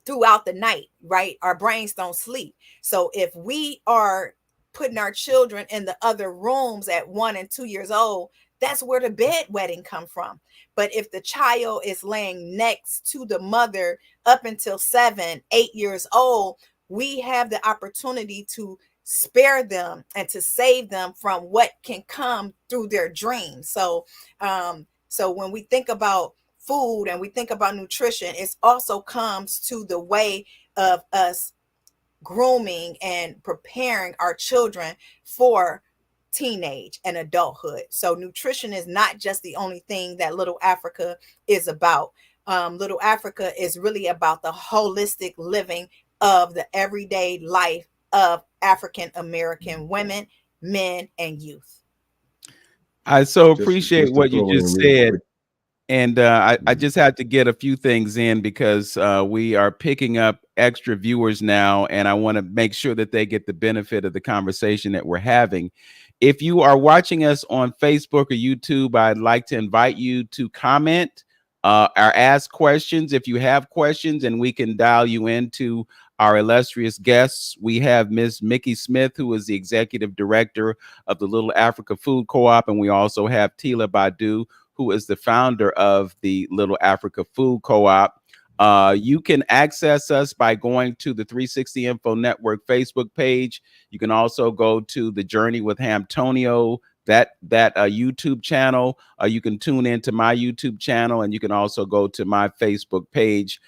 Speaker 2: throughout the night, right? Our brains don't sleep. So if we are putting our children in the other rooms at 1 and 2 years old, that's where the bedwetting come from. But if the child is laying next to the mother up until 7, 8 years old, we have the opportunity to spare them and to save them from what can come through their dreams. So when we think about food and we think about nutrition, it also comes to the way of us grooming and preparing our children for teenage and adulthood. So nutrition is not just the only thing that Little Africa is about. Little Africa is really about the holistic living of the everyday life of African American women, men, and youth.
Speaker 1: I so appreciate what you just said. And I just had to get a few things in because we are picking up extra viewers now, and I want to make sure that they get the benefit of the conversation that we're having. If you are watching us on Facebook or YouTube, I'd like to invite you to comment or ask questions if you have questions, and we can dial you into our illustrious guests. We have Ms. Mickey Smith, who is the executive director of the Little Africa Food Co-op, and we also have Tila Badu, who is the founder of the Little Africa Food Co-op. You can access us by going to the 360 Info Network Facebook page. You can also go to the Journey with Hamtonio, that YouTube channel. You can tune into my YouTube channel, and you can also go to my Facebook page.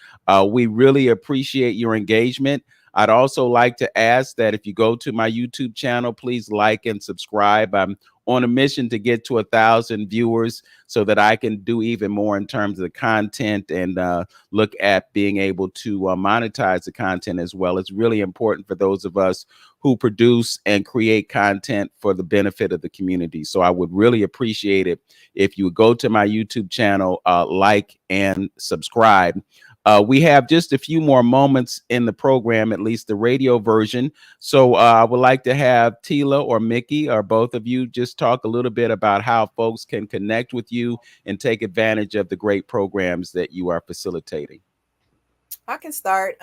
Speaker 1: We really appreciate your engagement. I'd also like to ask that if you go to my YouTube channel, please like and subscribe. I'm on a mission to get to 1,000 viewers so that I can do even more in terms of the content and look at being able to monetize the content as well. It's really important for those of us who produce and create content for the benefit of the community. So I would really appreciate it if you would go to my YouTube channel, like and subscribe. We have just a few more moments in the program, at least the radio version. So I would like to have Tila or Mickey or both of you just talk a little bit about how folks can connect with you and take advantage of the great programs that you are facilitating.
Speaker 2: I can start.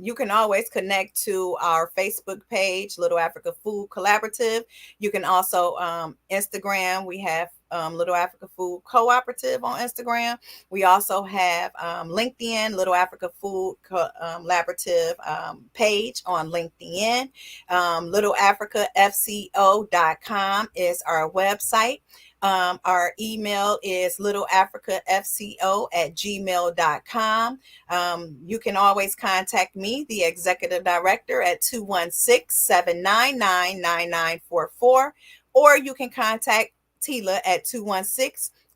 Speaker 2: You can always connect to our Facebook page, Little Africa Food Collaborative. You can also Instagram. We have Little Africa Food Cooperative on Instagram. We also have LinkedIn, Little Africa Food Collaborative page on LinkedIn. LittleAfricaFCO.com is our website. Our email is littleafricafco@gmail.com. You can always contact me, the executive director, at 216-799-9944, or you can contact Tila at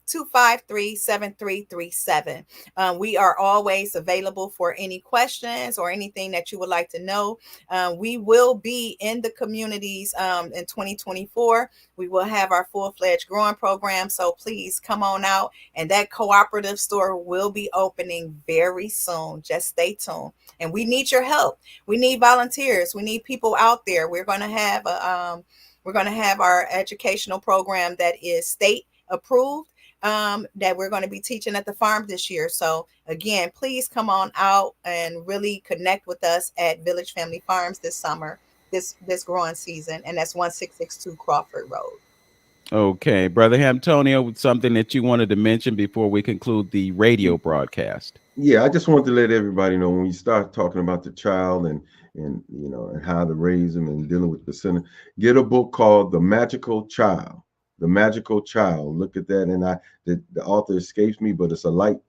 Speaker 2: 253-7337. We are always available for any questions or anything that you would like to know. We will be in the communities in 2024. We will have our full-fledged growing program. So please come on out. And that cooperative store will be opening very soon. Just stay tuned. And we need your help. We need volunteers. We need people out there. We're going to have our educational program that is state approved, that we're going to be teaching at the farm this year. So again, please come on out and really connect with us at Village Family Farms this summer, this growing season. And that's 1662 Crawford Road.
Speaker 1: Okay, Brother Antonio, something that you wanted to mention before we conclude the radio broadcast.
Speaker 4: Yeah, I just want to let everybody know, when you start talking about the child and how to raise them and dealing with the sinner, get a book called The Magical Child. The Magical Child. Look at that, and the author escapes me, but it's a light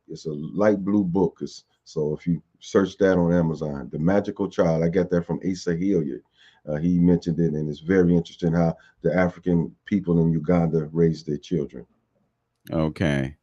Speaker 4: blue book. So if you search that on Amazon, The Magical Child, I got that from Asa Hilliard. He mentioned it, and it's very interesting how the African people in Uganda raise their children.
Speaker 1: Okay.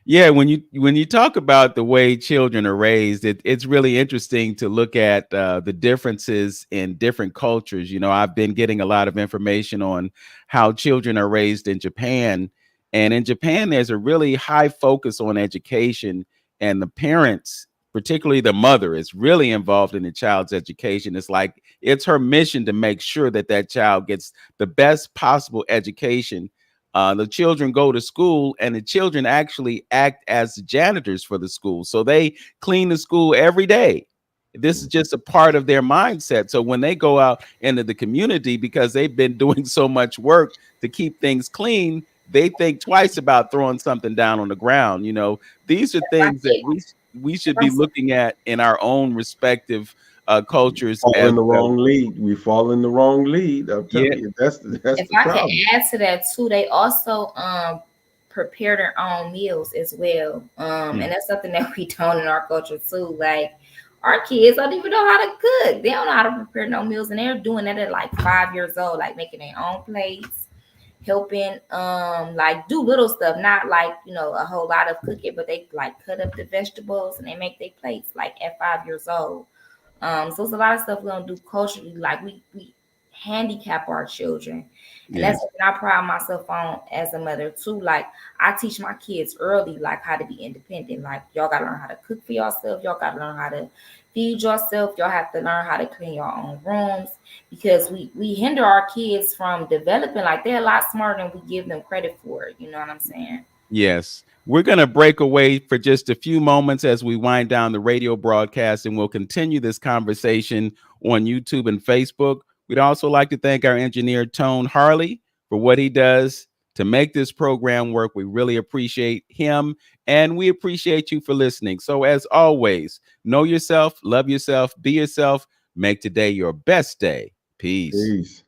Speaker 1: Yeah, when you talk about the way children are raised, it's really interesting to look at the differences in different cultures. I've been getting a lot of information on how children are raised in Japan. And in Japan, there's a really high focus on education, and the parents, particularly the mother, is really involved in the child's education. It's like it's her mission to make sure that child gets the best possible education. The children go to school, and the children actually act as the janitors for the school. So they clean the school every day. This is just a part of their mindset. So when they go out into the community, because they've been doing so much work to keep things clean, they think twice about throwing something down on the ground. These are things that we should be looking at in our own respective cultures.
Speaker 4: We fall in the wrong lead. I'm telling you, that's the problem.
Speaker 3: If I can add to that too, they also prepare their own meals as well. And that's something that we don't in our culture too. Like, our kids don't even know how to cook. They don't know how to prepare no meals, and they're doing that at like 5 years old, like making their own plates, helping like do little stuff, not like a whole lot of cooking, but they like cut up the vegetables and they make their plates like at 5 years old. So it's a lot of stuff we don't do culturally. Like we handicap our children, and that's something I pride myself on as a mother too. Like, I teach my kids early, like, how to be independent. Like, y'all gotta learn how to cook for yourself. Y'all gotta learn how to feed yourself. Y'all have to learn how to clean your own rooms, because we hinder our kids from developing. Like, they're a lot smarter than we give them credit for. You know what I'm saying?
Speaker 1: Yes. We're going to break away for just a few moments as we wind down the radio broadcast, and we'll continue this conversation on YouTube and Facebook. We'd also like to thank our engineer, Tone Harley, for what he does to make this program work. We really appreciate him, and we appreciate you for listening. So as always, know yourself, love yourself, be yourself, make today your best day. Peace.
Speaker 4: Peace.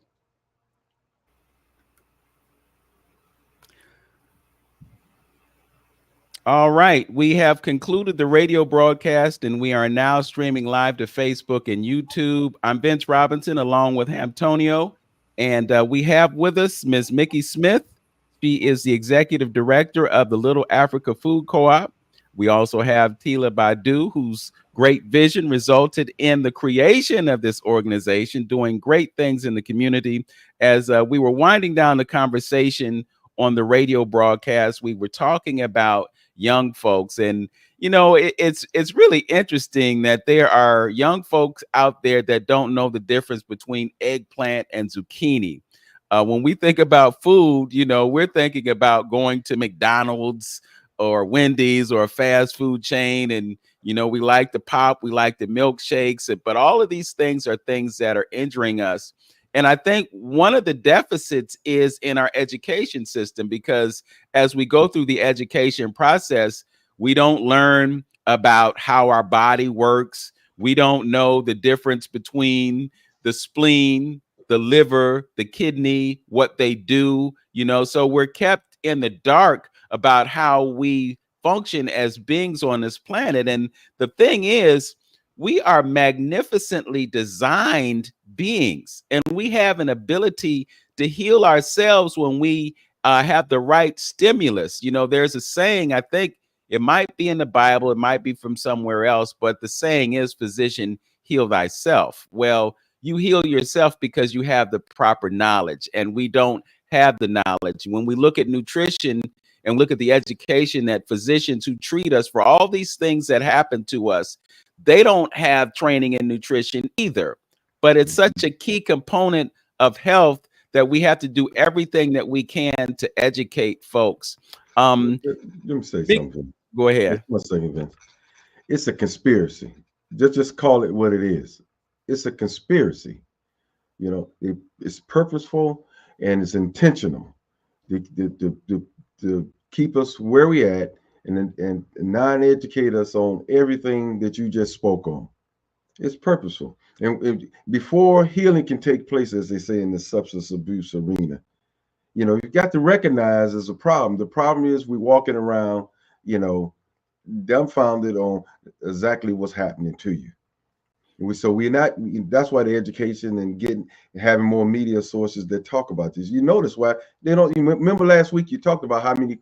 Speaker 1: All right, we have concluded the radio broadcast, and we are now streaming live to Facebook and YouTube. I'm Vince Robinson, along with Antonio, and we have with us Ms. Mickey Smith. She is the executive director of the Little Africa Food Co-op. We also have Tila Badu, whose great vision resulted in the creation of this organization, doing great things in the community. As we were winding down the conversation on the radio broadcast, we were talking about young folks, and it's really interesting that there are young folks out there that don't know the difference between eggplant and zucchini. When we think about food, we're thinking about going to McDonald's or Wendy's or a fast food chain, and we like the pop, we like the milkshakes, but all of these things are things that are injuring us. And I think one of the deficits is in our education system, because as we go through the education process, we don't learn about how our body works. We don't know the difference between the spleen, the liver, the kidney, what they do, so we're kept in the dark about how we function as beings on this planet. And the thing is, we are magnificently designed beings, and we have an ability to heal ourselves when we have the right stimulus. You know, there's a saying, I think it might be in the Bible, it might be from somewhere else, but the saying is, physician, heal thyself. Well, you heal yourself because you have the proper knowledge, and we don't have the knowledge. When we look at nutrition and look at the education that physicians who treat us for all these things that happen to us, they don't have training in nutrition either. But it's such a key component of health that we have to do everything that we can to educate folks.
Speaker 4: Let me say something.
Speaker 1: Go ahead.
Speaker 4: Just 1 second, Vince. It's a conspiracy. Just call it what it is. It's a conspiracy. You know, it's purposeful and it's intentional to keep us where we at and non-educate us on everything that you just spoke on. It's purposeful. And before healing can take place, as they say in the substance abuse arena, you know, you've got to recognize there's a problem. The problem is we're walking around, you know, dumbfounded on exactly what's happening to you. So we're not, that's why the education and having more media sources that talk about this. You notice why they don't, you remember last week you talked about how many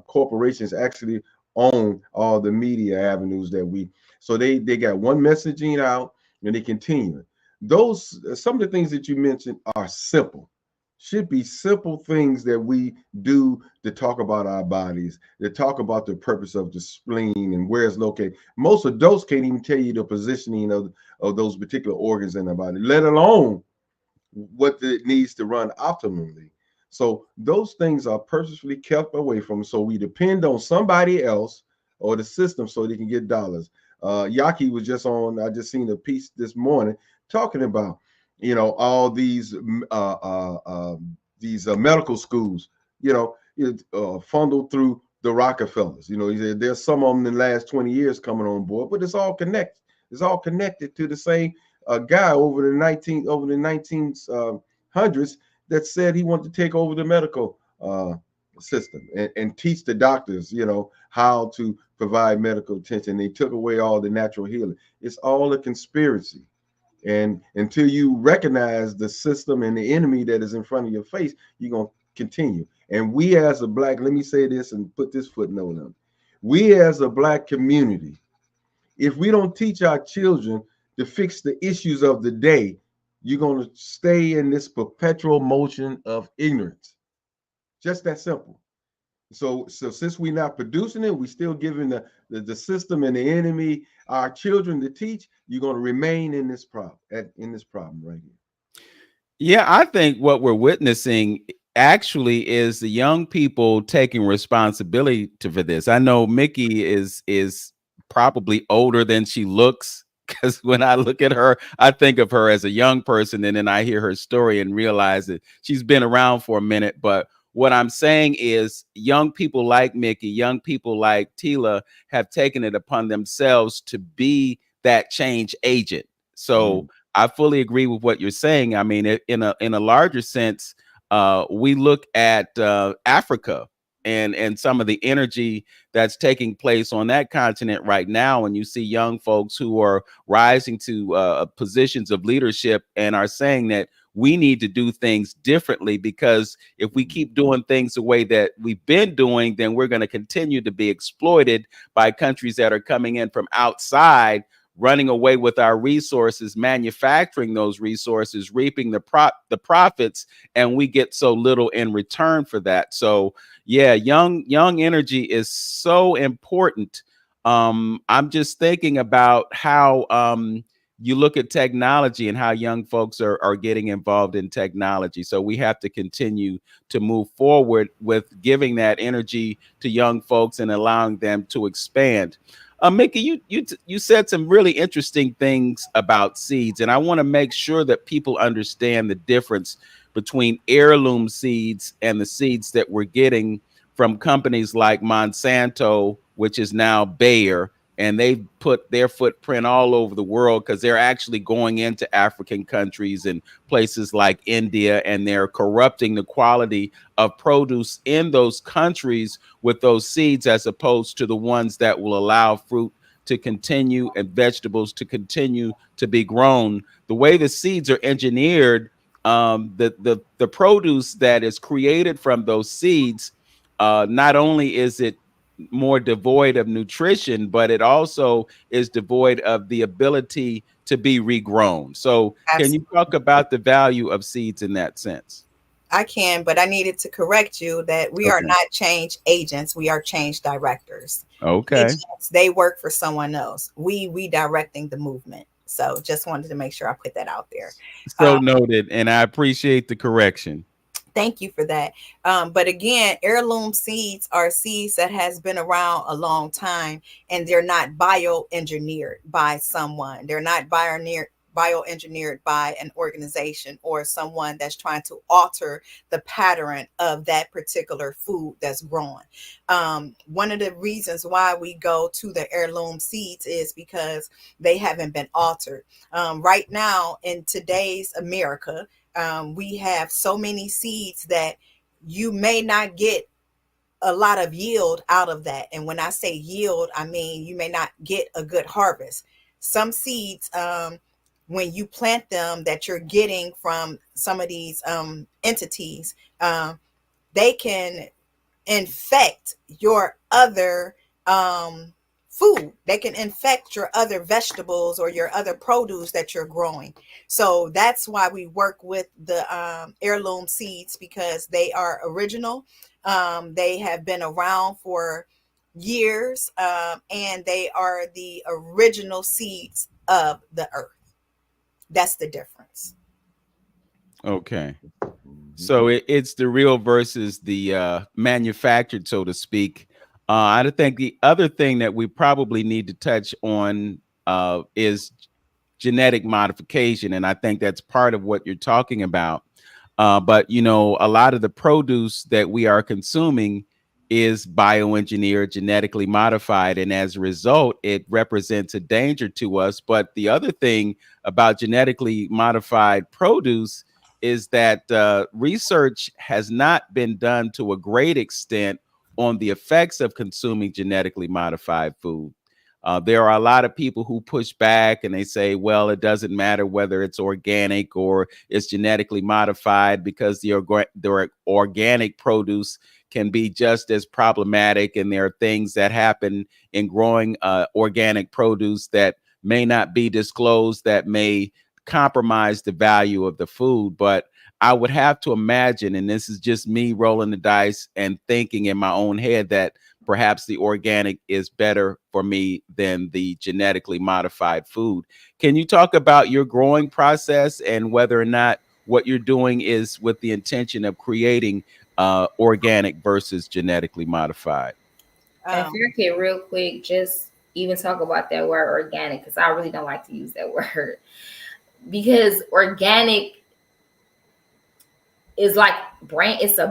Speaker 4: corporations actually own all the media avenues that so they got one messaging out and they continue. Some of the things that you mentioned are simple. Should be simple things that we do to talk about our bodies, to talk about the purpose of the spleen and where it's located. Most adults can't even tell you the positioning of those particular organs in the body, let alone what it needs to run optimally. So those things are purposefully kept away from us. So we depend on somebody else or the system so they can get dollars. Yaki was just on, I just seen a piece this morning talking about, you know, all these medical schools, you know, funneled through the Rockefellers. You know, there's some of them in the last 20 years coming on board, but it's all connected. It's all connected to the same guy over the 1900s that said he wanted to take over the medical system and teach the doctors, you know, how to provide medical attention. They took away all the natural healing. It's all a conspiracy. And until you recognize the system and the enemy that is in front of your face, you're going to continue. And we as a Black, let me say this and put this footnote on. We as a Black community, if we don't teach our children to fix the issues of the day, you're going to stay in this perpetual motion of ignorance. Just that simple. So since we're not producing it, we're still giving the system and the enemy our children to teach, you're going to remain in this problem right here.
Speaker 1: Yeah, I think what we're witnessing actually is the young people taking responsibility for this. I know Mickey is probably older than she looks, because when I look at her, I think of her as a young person, and then I hear her story and realize that she's been around for a minute. But what I'm saying is young people like Mickey, young people like Tila have taken it upon themselves to be that change agent. So I fully agree with what you're saying. I mean, in a larger sense, we look at Africa and some of the energy that's taking place on that continent right now. And you see young folks who are rising to positions of leadership and are saying that we need to do things differently, because if we keep doing things the way that we've been doing, then we're going to continue to be exploited by countries that are coming in from outside, running away with our resources, manufacturing those resources, reaping the profits, and we get so little in return for that. So yeah, young energy is so important. I'm just thinking about how you look at technology and how young folks are getting involved in technology. So we have to continue to move forward with giving that energy to young folks and allowing them to expand. Mickey, you said some really interesting things about seeds, and I want to make sure that people understand the difference between heirloom seeds and the seeds that we're getting from companies like Monsanto, which is now Bayer, and they've put their footprint all over the world because they're actually going into African countries and places like India, and they're corrupting the quality of produce in those countries with those seeds, as opposed to the ones that will allow fruit to continue and vegetables to continue to be grown. The way the seeds are engineered, the produce that is created from those seeds, not only is it more devoid of nutrition, but it also is devoid of the ability to be regrown. So can you talk about the value of seeds in that sense?
Speaker 2: I can, but I needed to correct you that we are
Speaker 1: Okay.
Speaker 2: not change agents. We are change directors.
Speaker 1: Okay.
Speaker 2: Agents, they work for someone else. We directing the movement. So just wanted to make sure I put that out there.
Speaker 1: So noted, and I appreciate the correction.
Speaker 2: Thank you for that. But again, heirloom seeds are seeds that has been around a long time, and they're not bioengineered by someone. They're not bioengineered by an organization or someone that's trying to alter the pattern of that particular food that's growing. One of the reasons why we go to the heirloom seeds is because they haven't been altered. Right now in today's America, we have so many seeds that you may not get a lot of yield out of that. And when I say yield, I mean you may not get a good harvest. Some seeds, when you plant them, that you're getting from some of these entities, they can infect your other food. They can infect your other vegetables or your other produce that you're growing. So that's why we work with the heirloom seeds, because they are original. They have been around for years, and they are the original seeds of the earth. That's the difference.
Speaker 1: Okay. So it's the real versus the manufactured, so to speak. I think the other thing that we probably need to touch on is genetic modification, and I think that's part of what you're talking about. But you know, a lot of the produce that we are consuming is bioengineered, genetically modified, and as a result, it represents a danger to us. But the other thing about genetically modified produce is that research has not been done to a great extent on the effects of consuming genetically modified food. There are a lot of people who push back and they say, well, it doesn't matter whether it's organic or it's genetically modified, because the organic produce can be just as problematic. And there are things that happen in growing organic produce that may not be disclosed, that may compromise the value of the food. But I would have to imagine, and this is just me rolling the dice and thinking in my own head, that perhaps the organic is better for me than the genetically modified food. Can you talk about your growing process and whether or not what you're doing is with the intention of creating organic versus genetically modified?
Speaker 3: And if I can real quick, just even talk about that word organic, because I really don't like to use that word. Because organic is like brand, it's a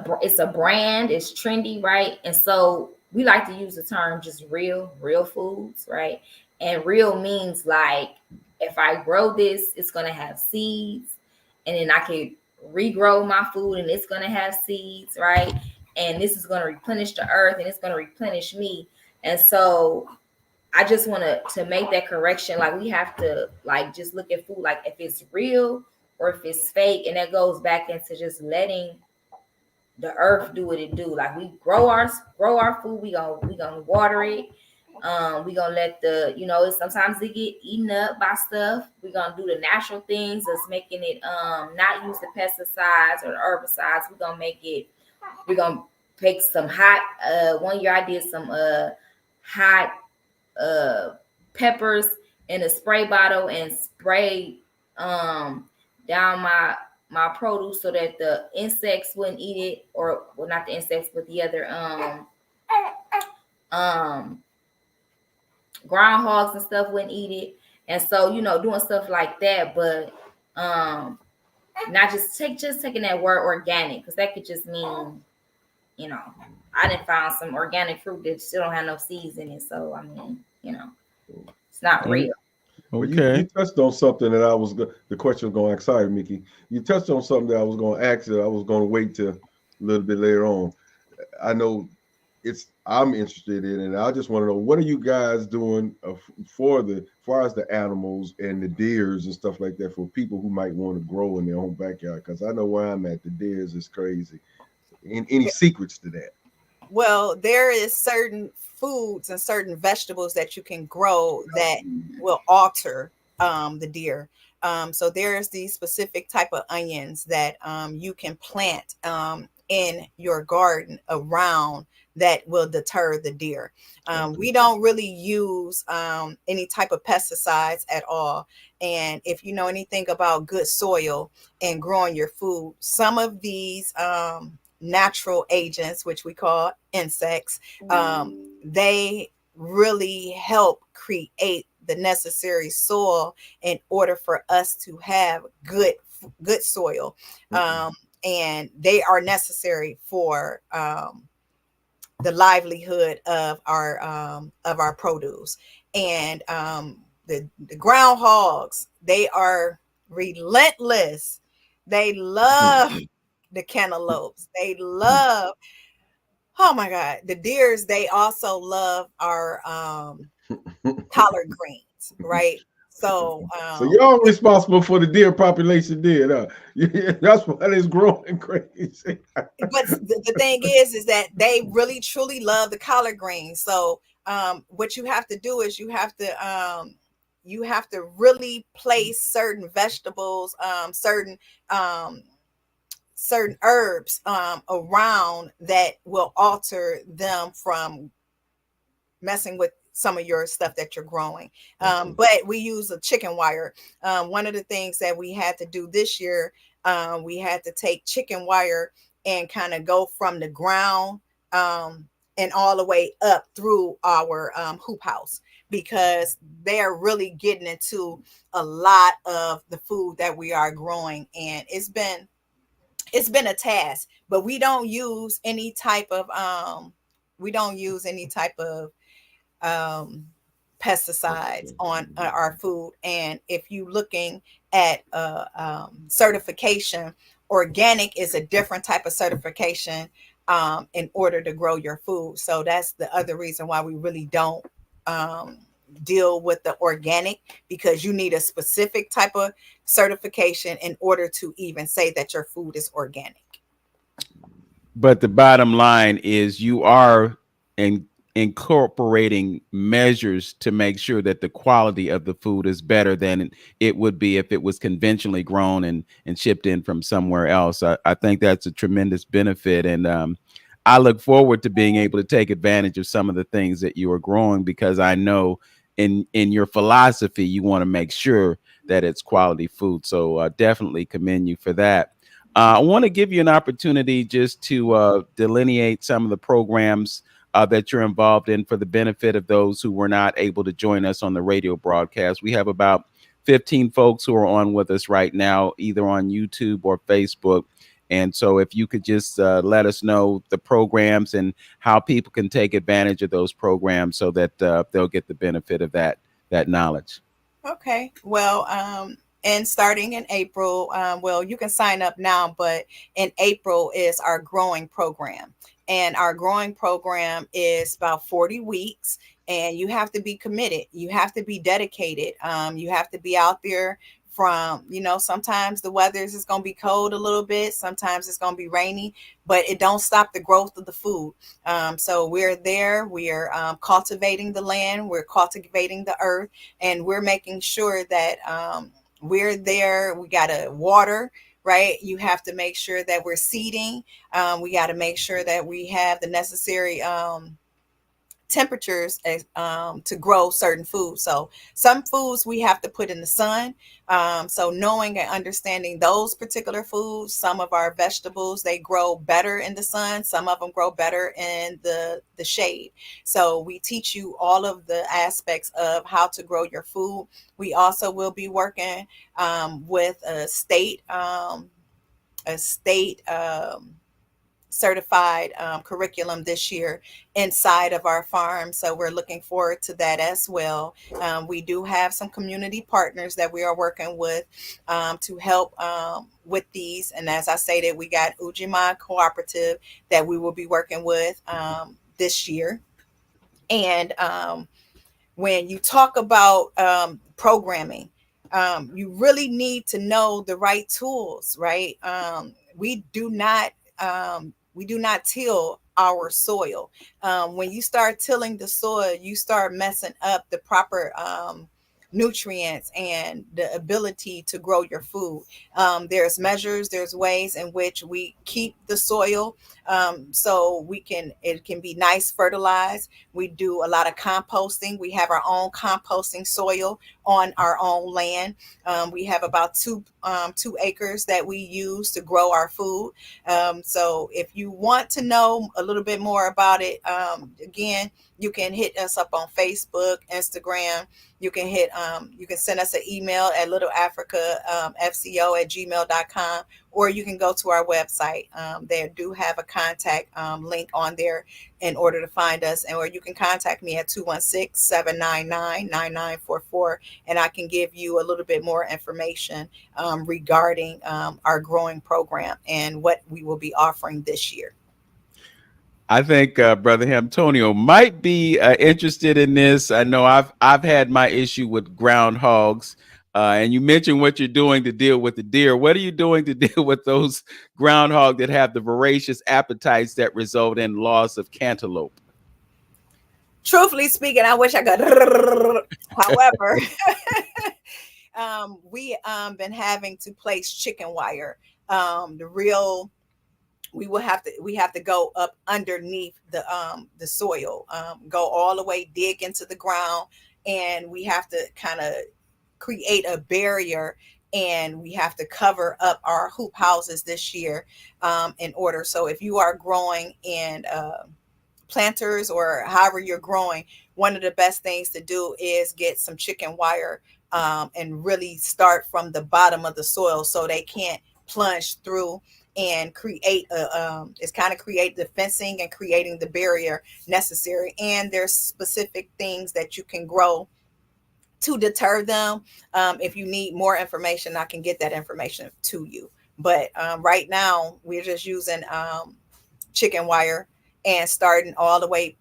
Speaker 3: brand, it's trendy, right? And so we like to use the term just real foods, right? And real means like, if I grow this, it's gonna have seeds, and then I can regrow my food and it's gonna have seeds, right? And this is gonna replenish the earth and it's gonna replenish me. And so I just want to make that correction. Like, we have to like just look at food like if it's real or if it's fake, and that goes back into just letting the earth do what it do. Like, we grow our food, we gonna water it. We gonna let the, sometimes they get eaten up by stuff. We gonna do the natural things that's making it not use the pesticides or the herbicides. We gonna take some hot one year I did some hot peppers in a spray bottle and spray down my produce so that the insects wouldn't eat it, or well, not the insects, but the other groundhogs and stuff wouldn't eat it. And so, doing stuff like that, but not just taking that word organic, because that could just mean, I done found some organic fruit that still don't have no seeds in it. So I mean, it's not real.
Speaker 4: Well, you touched on something that the question was going to ask. Sorry, Mickey. You touched on something that I was going to ask that I was going to wait till a little bit later on. I know it's I'm interested in, and I just want to know, what are you guys doing far as the animals and the deers and stuff like that for people who might want to grow in their own backyard? Because I know where I'm at, the deers is crazy. Any secrets to that?
Speaker 2: Well, there is certain foods and certain vegetables that you can grow that will alter the deer. So there's these specific type of onions that you can plant in your garden around that will deter the deer. We don't really use any type of pesticides at all. And if you know anything about good soil and growing your food, some of these natural agents, which we call insects, they really help create the necessary soil in order for us to have good soil. And they are necessary for the livelihood of our produce. And the groundhogs, they are relentless. They love the cantaloupes. They love, oh my God, the deers. They also love our collard greens, right? So
Speaker 4: y'all responsible for the deer population there. Huh? Yeah, that's why it's growing crazy.
Speaker 2: but the thing is that they really truly love the collard greens. So what you have to do is you have to really place certain vegetables, certain herbs around that will alter them from messing with some of your stuff that you're growing. But we use a chicken wire. One of the things that we had to do this year, we had to take chicken wire and kind of go from the ground and all the way up through our hoop house, because they're really getting into a lot of the food that we are growing. And it's been a task, but we don't use any type of pesticides on our food. And if you looking at certification, organic is a different type of certification in order to grow your food. So that's the other reason why we really don't deal with the organic, because you need a specific type of certification in order to even say that your food is organic.
Speaker 1: But the bottom line is you are incorporating measures to make sure that the quality of the food is better than it would be if it was conventionally grown and shipped in from somewhere else. I think that's a tremendous benefit. And I look forward to being able to take advantage of some of the things that you are growing, because I know in your philosophy, you want to make sure that it's quality food. So definitely commend you for that. I want to give you an opportunity just to delineate some of the programs that you're involved in for the benefit of those who were not able to join us on the radio broadcast. We have about 15 folks who are on with us right now, either on YouTube or Facebook. And so if you could just let us know the programs and how people can take advantage of those programs so that they'll get the benefit of that knowledge.
Speaker 2: Okay. Well, and starting in April, well, you can sign up now, but in April is our growing program. And our growing program is about 40 weeks, and you have to be committed. You have to be dedicated. You have to be out there from, sometimes the weather is going to be cold a little bit. Sometimes it's going to be rainy, but it don't stop the growth of the food. So we're there. We're cultivating the land. We're cultivating the earth, and we're making sure that we're there. We got to water, right? You have to make sure that we're seeding. We got to make sure that we have the necessary temperatures to grow certain foods. So some foods we have to put in the sun. So knowing and understanding those particular foods, some of our vegetables, they grow better in the sun. Some of them grow better in the shade. So we teach you all of the aspects of how to grow your food. We also will be working with a state certified curriculum this year inside of our farm. So we're looking forward to that as well. We do have some community partners that we are working with to help with these. And as I stated, we got Ujima Cooperative that we will be working with. this year. And when you talk about programming, you really need to know the right tools, right? We do not till our soil. When you start tilling the soil, you start messing up the proper nutrients and the ability to grow your food. There's measures, there's ways in which we keep the soil, so it can be nice fertilized. We do a lot of composting. We have our own composting soil on our own land. We have about 2 acres that we use to grow our food. So if you want to know a little bit more about it, again, you can hit us up on Facebook, Instagram. You can send us an email at littleafricafco@gmail.com, or you can go to our website. They do have a contact link on there in order to find us, or you can contact me at 216-799-9944, and I can give you a little bit more information regarding our growing program and what we will be offering this year.
Speaker 1: I think Brother Antonio might be interested in this. I know I've had my issue with groundhogs, and you mentioned what you're doing to deal with the deer. What are you doing to deal with those groundhog that have the voracious appetites that result in loss of cantaloupe?
Speaker 2: Truthfully speaking, I wish I could. However, we been having to place chicken wire. We have to go up underneath the soil, go all the way, dig into the ground, and we have to kind of create a barrier, and we have to cover up our hoop houses this year in order. So if you are growing in planters or however you're growing, one of the best things to do is get some chicken wire and really start from the bottom of the soil so they can't plunge through and create create the fencing and creating the barrier necessary. And there's specific things that you can grow to deter them. If you need more information, I can get that information to you. But right now we're just using chicken wire and starting all the way,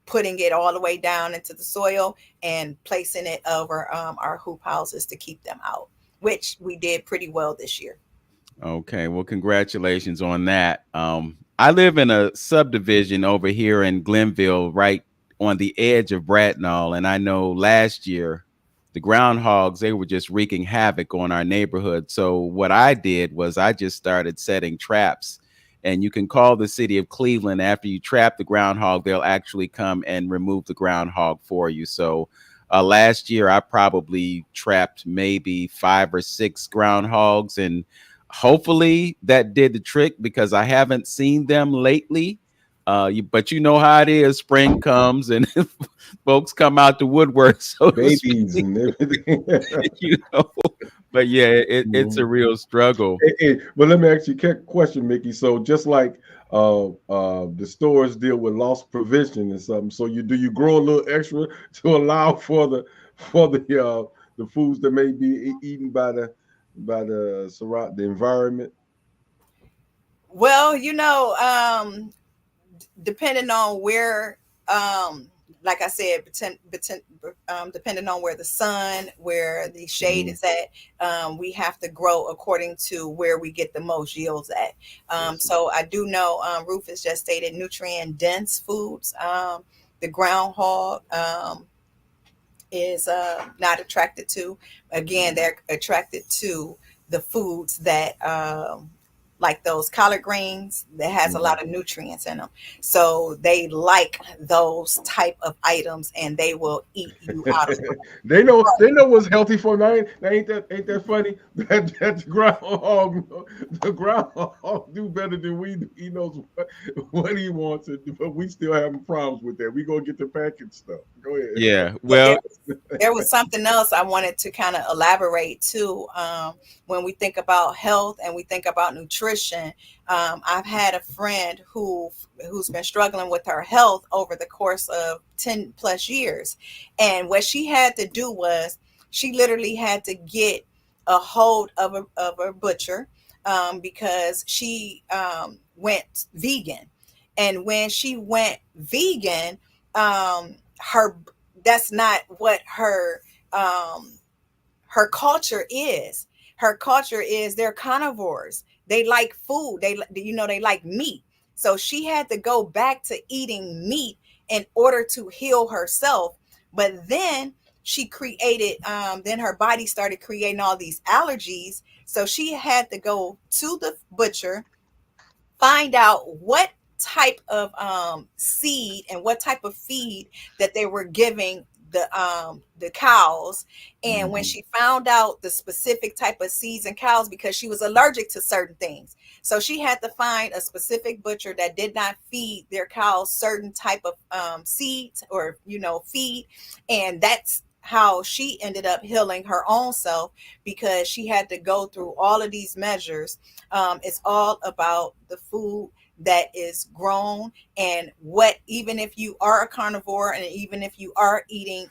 Speaker 2: putting it all the way down into the soil and placing it over our hoop houses to keep them out, which we did pretty well this year.
Speaker 1: Okay, well, congratulations on that. I live in a subdivision over here in Glenville, right on the edge of Bracknell, and I know last year the groundhogs, they were just wreaking havoc on our neighborhood. So what I did was I just started setting traps, and you can call the city of Cleveland. After you trap the groundhog, they'll actually come and remove the groundhog for you. So last year I probably trapped maybe 5 or 6 groundhogs, and hopefully that did the trick because I haven't seen them lately. But you know how it is. Spring comes and folks come out the woodwork. So
Speaker 4: babies and everything.
Speaker 1: You know, but yeah, it's a real struggle.
Speaker 4: Well, let me ask you a question, Mickey. So just like the stores deal with loss prevention and something, so do you grow a little extra to allow for the foods that may be eaten by the environment?
Speaker 2: Well, depending on where, like I said, depending on where the sun, where the shade is at, we have to grow according to where we get the most yields at. So I do know Rufus just stated nutrient dense foods. The groundhog is not attracted to. Again, they're attracted to the foods that like those collard greens that has a lot of nutrients in them. So they like those type of items, and they will eat you out of it.
Speaker 4: They know what's healthy for them. Ain't that funny? That the groundhog do better than we do. He knows what he wants to do, but we still having problems with that. We gonna get the packaged stuff. Go ahead.
Speaker 1: Yeah. Well,
Speaker 2: there was something else I wanted to kind of elaborate too. When we think about health and we think about nutrition, I've had a friend who's been struggling with her health over the course of 10 plus years. And what she had to do was she literally had to get a hold of a butcher because she went vegan. And when she went vegan, her that's not what her culture is. Her culture is they're carnivores. They like food. They like meat. So she had to go back to eating meat in order to heal herself. But then she created, then her body started creating all these allergies. So she had to go to the butcher, find out what type of seed and what type of feed that they were giving the cows. And when she found out the specific type of seeds and cows, because she was allergic to certain things, so she had to find a specific butcher that did not feed their cows certain type of seeds or feed. And that's how she ended up healing her own self, because she had to go through all of these measures. It's all about the food that is grown, and even if you are a carnivore, and even if you are eating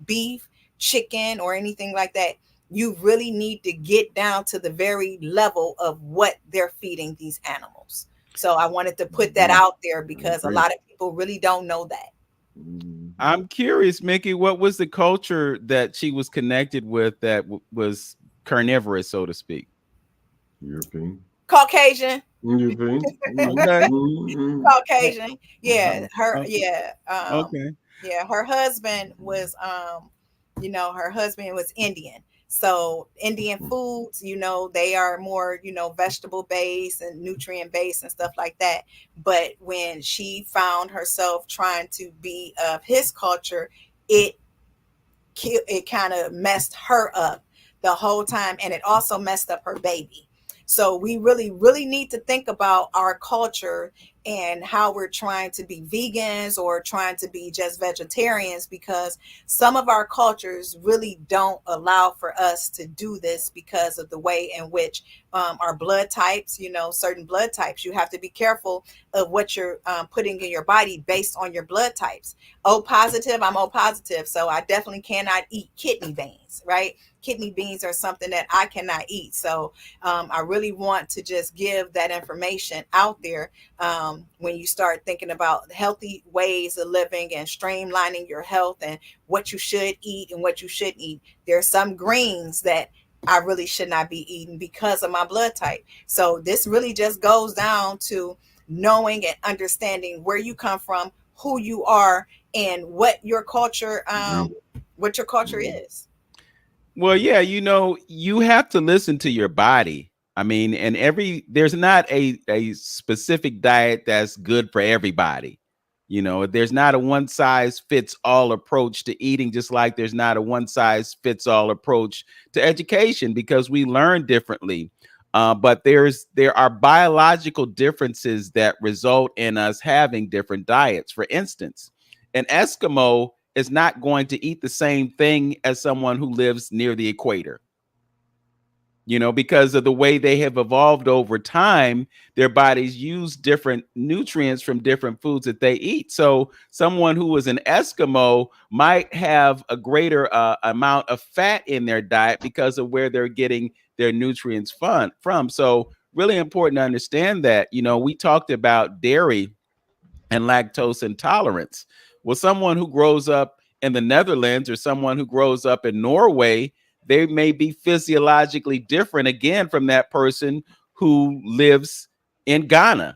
Speaker 2: beef, chicken, or anything like that, you really need to get down to the very level of what they're feeding these animals. So I wanted to put that out there, because a lot of people really don't know that.
Speaker 1: I'm curious, Mickey, what was the culture that she was connected with that was carnivorous, so to speak?
Speaker 4: European.
Speaker 2: Caucasian.
Speaker 4: European.
Speaker 1: Okay.
Speaker 2: Caucasian. Yeah.
Speaker 1: Okay.
Speaker 2: Yeah, her husband was her husband was Indian. So Indian foods, they are more, vegetable based and nutrient based and stuff like that. But when she found herself trying to be of his culture, it kind of messed her up the whole time. And it also messed up her baby. So we really, really need to think about our culture and how we're trying to be vegans or trying to be just vegetarians, because some of our cultures really don't allow for us to do this because of the way in which our blood types, certain blood types, you have to be careful of what you're putting in your body based on your blood types. O positive, I'm O positive. So I definitely cannot eat kidney beans, right? Kidney beans are something that I cannot eat. So I really want to just give that information out there. When you start thinking about healthy ways of living and streamlining your health and what you should eat and what you shouldn't eat, there are some greens that I really should not be eating because of my blood type. So this really just goes down to knowing and understanding where you come from, who you are, and what your culture is.
Speaker 1: Well, yeah, you have to listen to your body. I mean, and there's not a specific diet that's good for everybody. There's not a one size fits all approach to eating, just like there's not a one size fits all approach to education, because we learn differently. But there are biological differences that result in us having different diets. For instance, an Eskimo is not going to eat the same thing as someone who lives near the equator. Because of the way they have evolved over time, their bodies use different nutrients from different foods that they eat. So someone who is an Eskimo might have a greater amount of fat in their diet because of where they're getting their nutrients from. So really important to understand that. We talked about dairy and lactose intolerance. Well, someone who grows up in the Netherlands or someone who grows up in Norway, they may be physiologically different again from that person who lives in Ghana.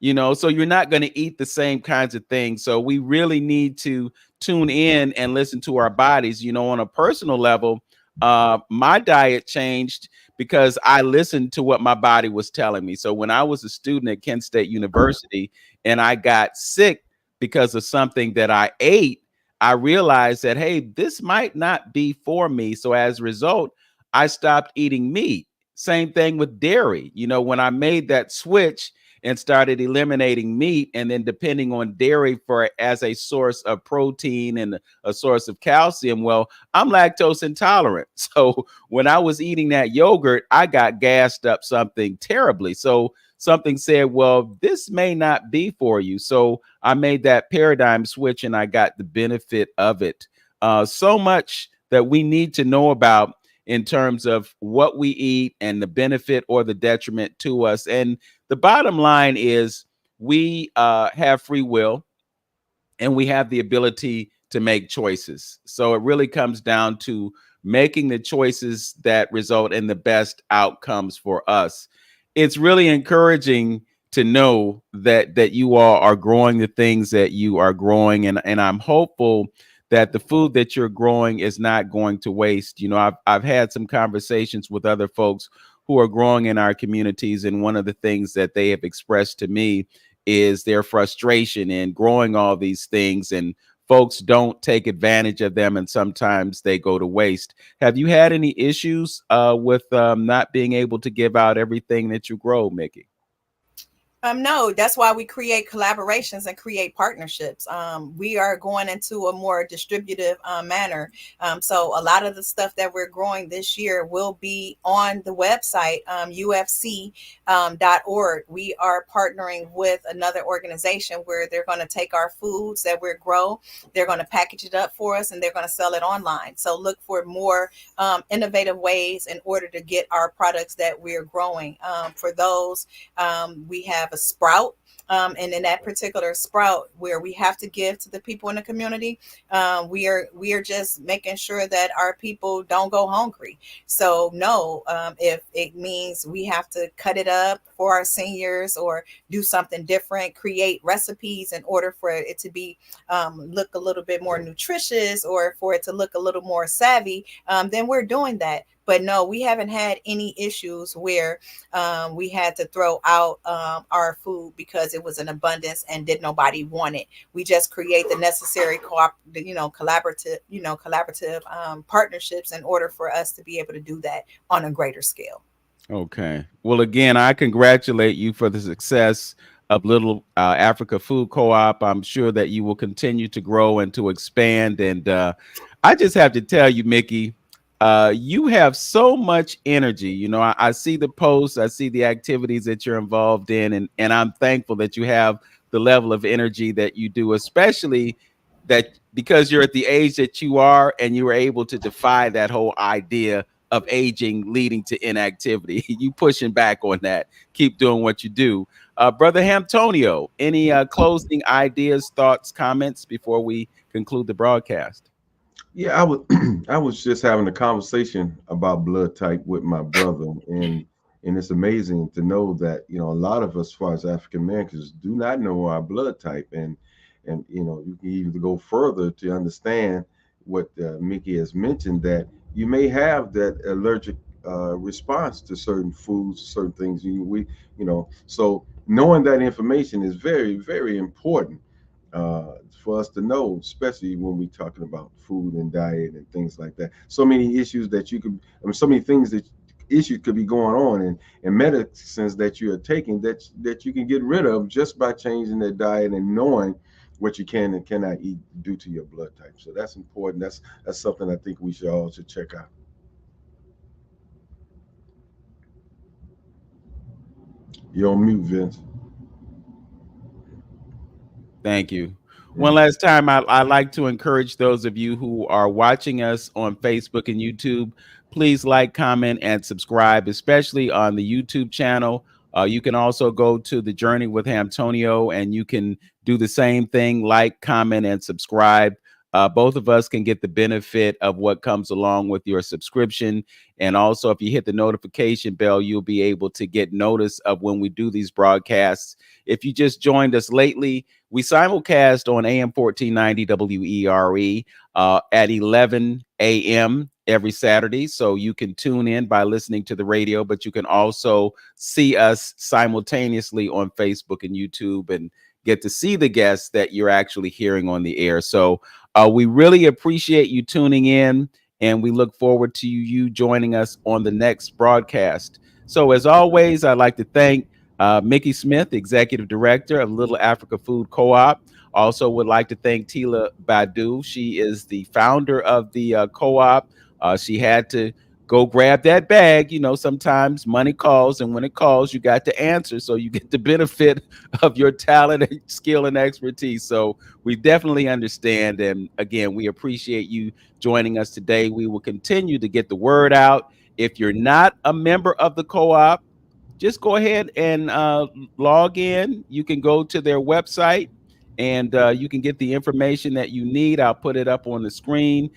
Speaker 1: So you're not going to eat the same kinds of things. So we really need to tune in and listen to our bodies. On a personal level, my diet changed because I listened to what my body was telling me. So when I was a student at Kent State University and I got sick because of something that I ate, I realized that, hey, this might not be for me. So as a result, I stopped eating meat. Same thing with dairy. When I made that switch and started eliminating meat and then depending on dairy as a source of protein and a source of calcium, well, I'm lactose intolerant. So when I was eating that yogurt, I got gassed up something terribly. So something said, well, this may not be for you. So I made that paradigm switch and I got the benefit of it. So much that we need to know about in terms of what we eat and the benefit or the detriment to us. And the bottom line is we have free will and we have the ability to make choices. So it really comes down to making the choices that result in the best outcomes for us. It's really encouraging to know that you all are growing the things that you are growing, and I'm hopeful that the food that you're growing is not going to waste. You know, I've had some conversations with other folks who are growing in our communities, and one of the things that they have expressed to me is their frustration in growing all these things, and folks don't take advantage of them, and sometimes they go to waste. Have you had any issues with not being able to give out everything that you grow, Mickey?
Speaker 2: No, that's why we create collaborations and create partnerships. We are going into a more distributive manner. So a lot of the stuff that we're growing this year will be on the website, ufc.org. We are partnering with another organization where they're going to take our foods that we grow, they're going to package it up for us, and they're going to sell it online. So look for more innovative ways in order to get our products that we're growing. For those, we have a Sprout. And in that particular Sprout, where we have to give to the people in the community, we are just making sure that our people don't go hungry. So no, if it means we have to cut it up for our seniors or do something different, create recipes in order for it to be look a little bit more nutritious or for it to look a little more savvy, then we're doing that. But no, we haven't had any issues where we had to throw out our food because it was in abundance and did nobody want it. We just create the necessary collaborative partnerships in order for us to be able to do that on a greater scale.
Speaker 1: Okay. Well, again, I congratulate you for the success of Little Africa Food Co-op. I'm sure that you will continue to grow and to expand. And I just have to tell you, Mickey, you have so much energy. You know, I see the posts, I see the activities that you're involved in, and I'm thankful that you have the level of energy that you do, especially that because you're at the age that you are and you were able to defy that whole idea of aging leading to inactivity. You pushing back on that. Keep doing what you do. Brother Hamtonio, any closing ideas, thoughts, comments before we conclude the broadcast?
Speaker 4: Yeah, I was just having a conversation about blood type with my brother, and it's amazing to know that a lot of us, as far as African Americans, do not know our blood type, and you can even go further to understand what Mickey has mentioned, that you may have that allergic response to certain foods, certain things. So knowing that information is very, very important for us to know, especially when we're talking about food and diet and things like that. So many issues that you could, so many things that issues could be going on, and medicines that you are taking that you can get rid of just by changing their diet and knowing what you can and cannot eat due to your blood type. So that's important. That's something I think we should all should check out. You're on mute, Vince.
Speaker 1: Thank you. One last time, I like to encourage those of you who are watching us on Facebook and YouTube, please like, comment, and subscribe, especially on the YouTube channel. You can also go to The Journey with Hamtonio, and you can do the same thing, like, comment, and subscribe. Both of us can get the benefit of what comes along with your subscription. And also, if you hit the notification bell, you'll be able to get notice of when we do these broadcasts. If you just joined us lately, we simulcast on AM 1490 WERE at 11 a.m. every Saturday. So you can tune in by listening to the radio, but you can also see us simultaneously on Facebook and YouTube and get to see the guests that you're actually hearing on the air. So we really appreciate you tuning in, and we look forward to you joining us on the next broadcast. So as always, I'd like to thank Mickey Smith, Executive Director of Little Africa Food Co-op. Also would like to thank Tila Badu. She is the founder of the co-op. She had to go grab that bag. You know, sometimes money calls, and when it calls, you got to answer. So you get the benefit of your talent and skill and expertise. So we definitely understand. And again, we appreciate you joining us today. We will continue to get the word out. If you're not a member of the co-op, just go ahead and log in. You can go to their website and you can get the information that you need. I'll put it up on the screen.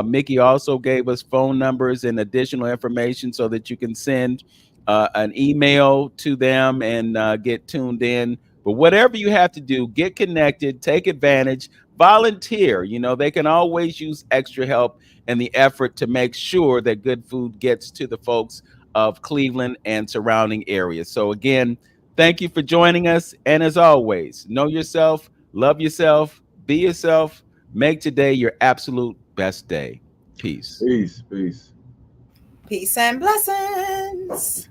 Speaker 1: Mickey also gave us phone numbers and additional information so that you can send an email to them and get tuned in. But whatever you have to do, get connected, take advantage, volunteer. You know, they can always use extra help and the effort to make sure that good food gets to the folks of Cleveland and surrounding areas. So again, thank you for joining us. And as always, know yourself, love yourself, be yourself, make today your absolute best day. Peace.
Speaker 4: Peace.
Speaker 2: Peace and blessings.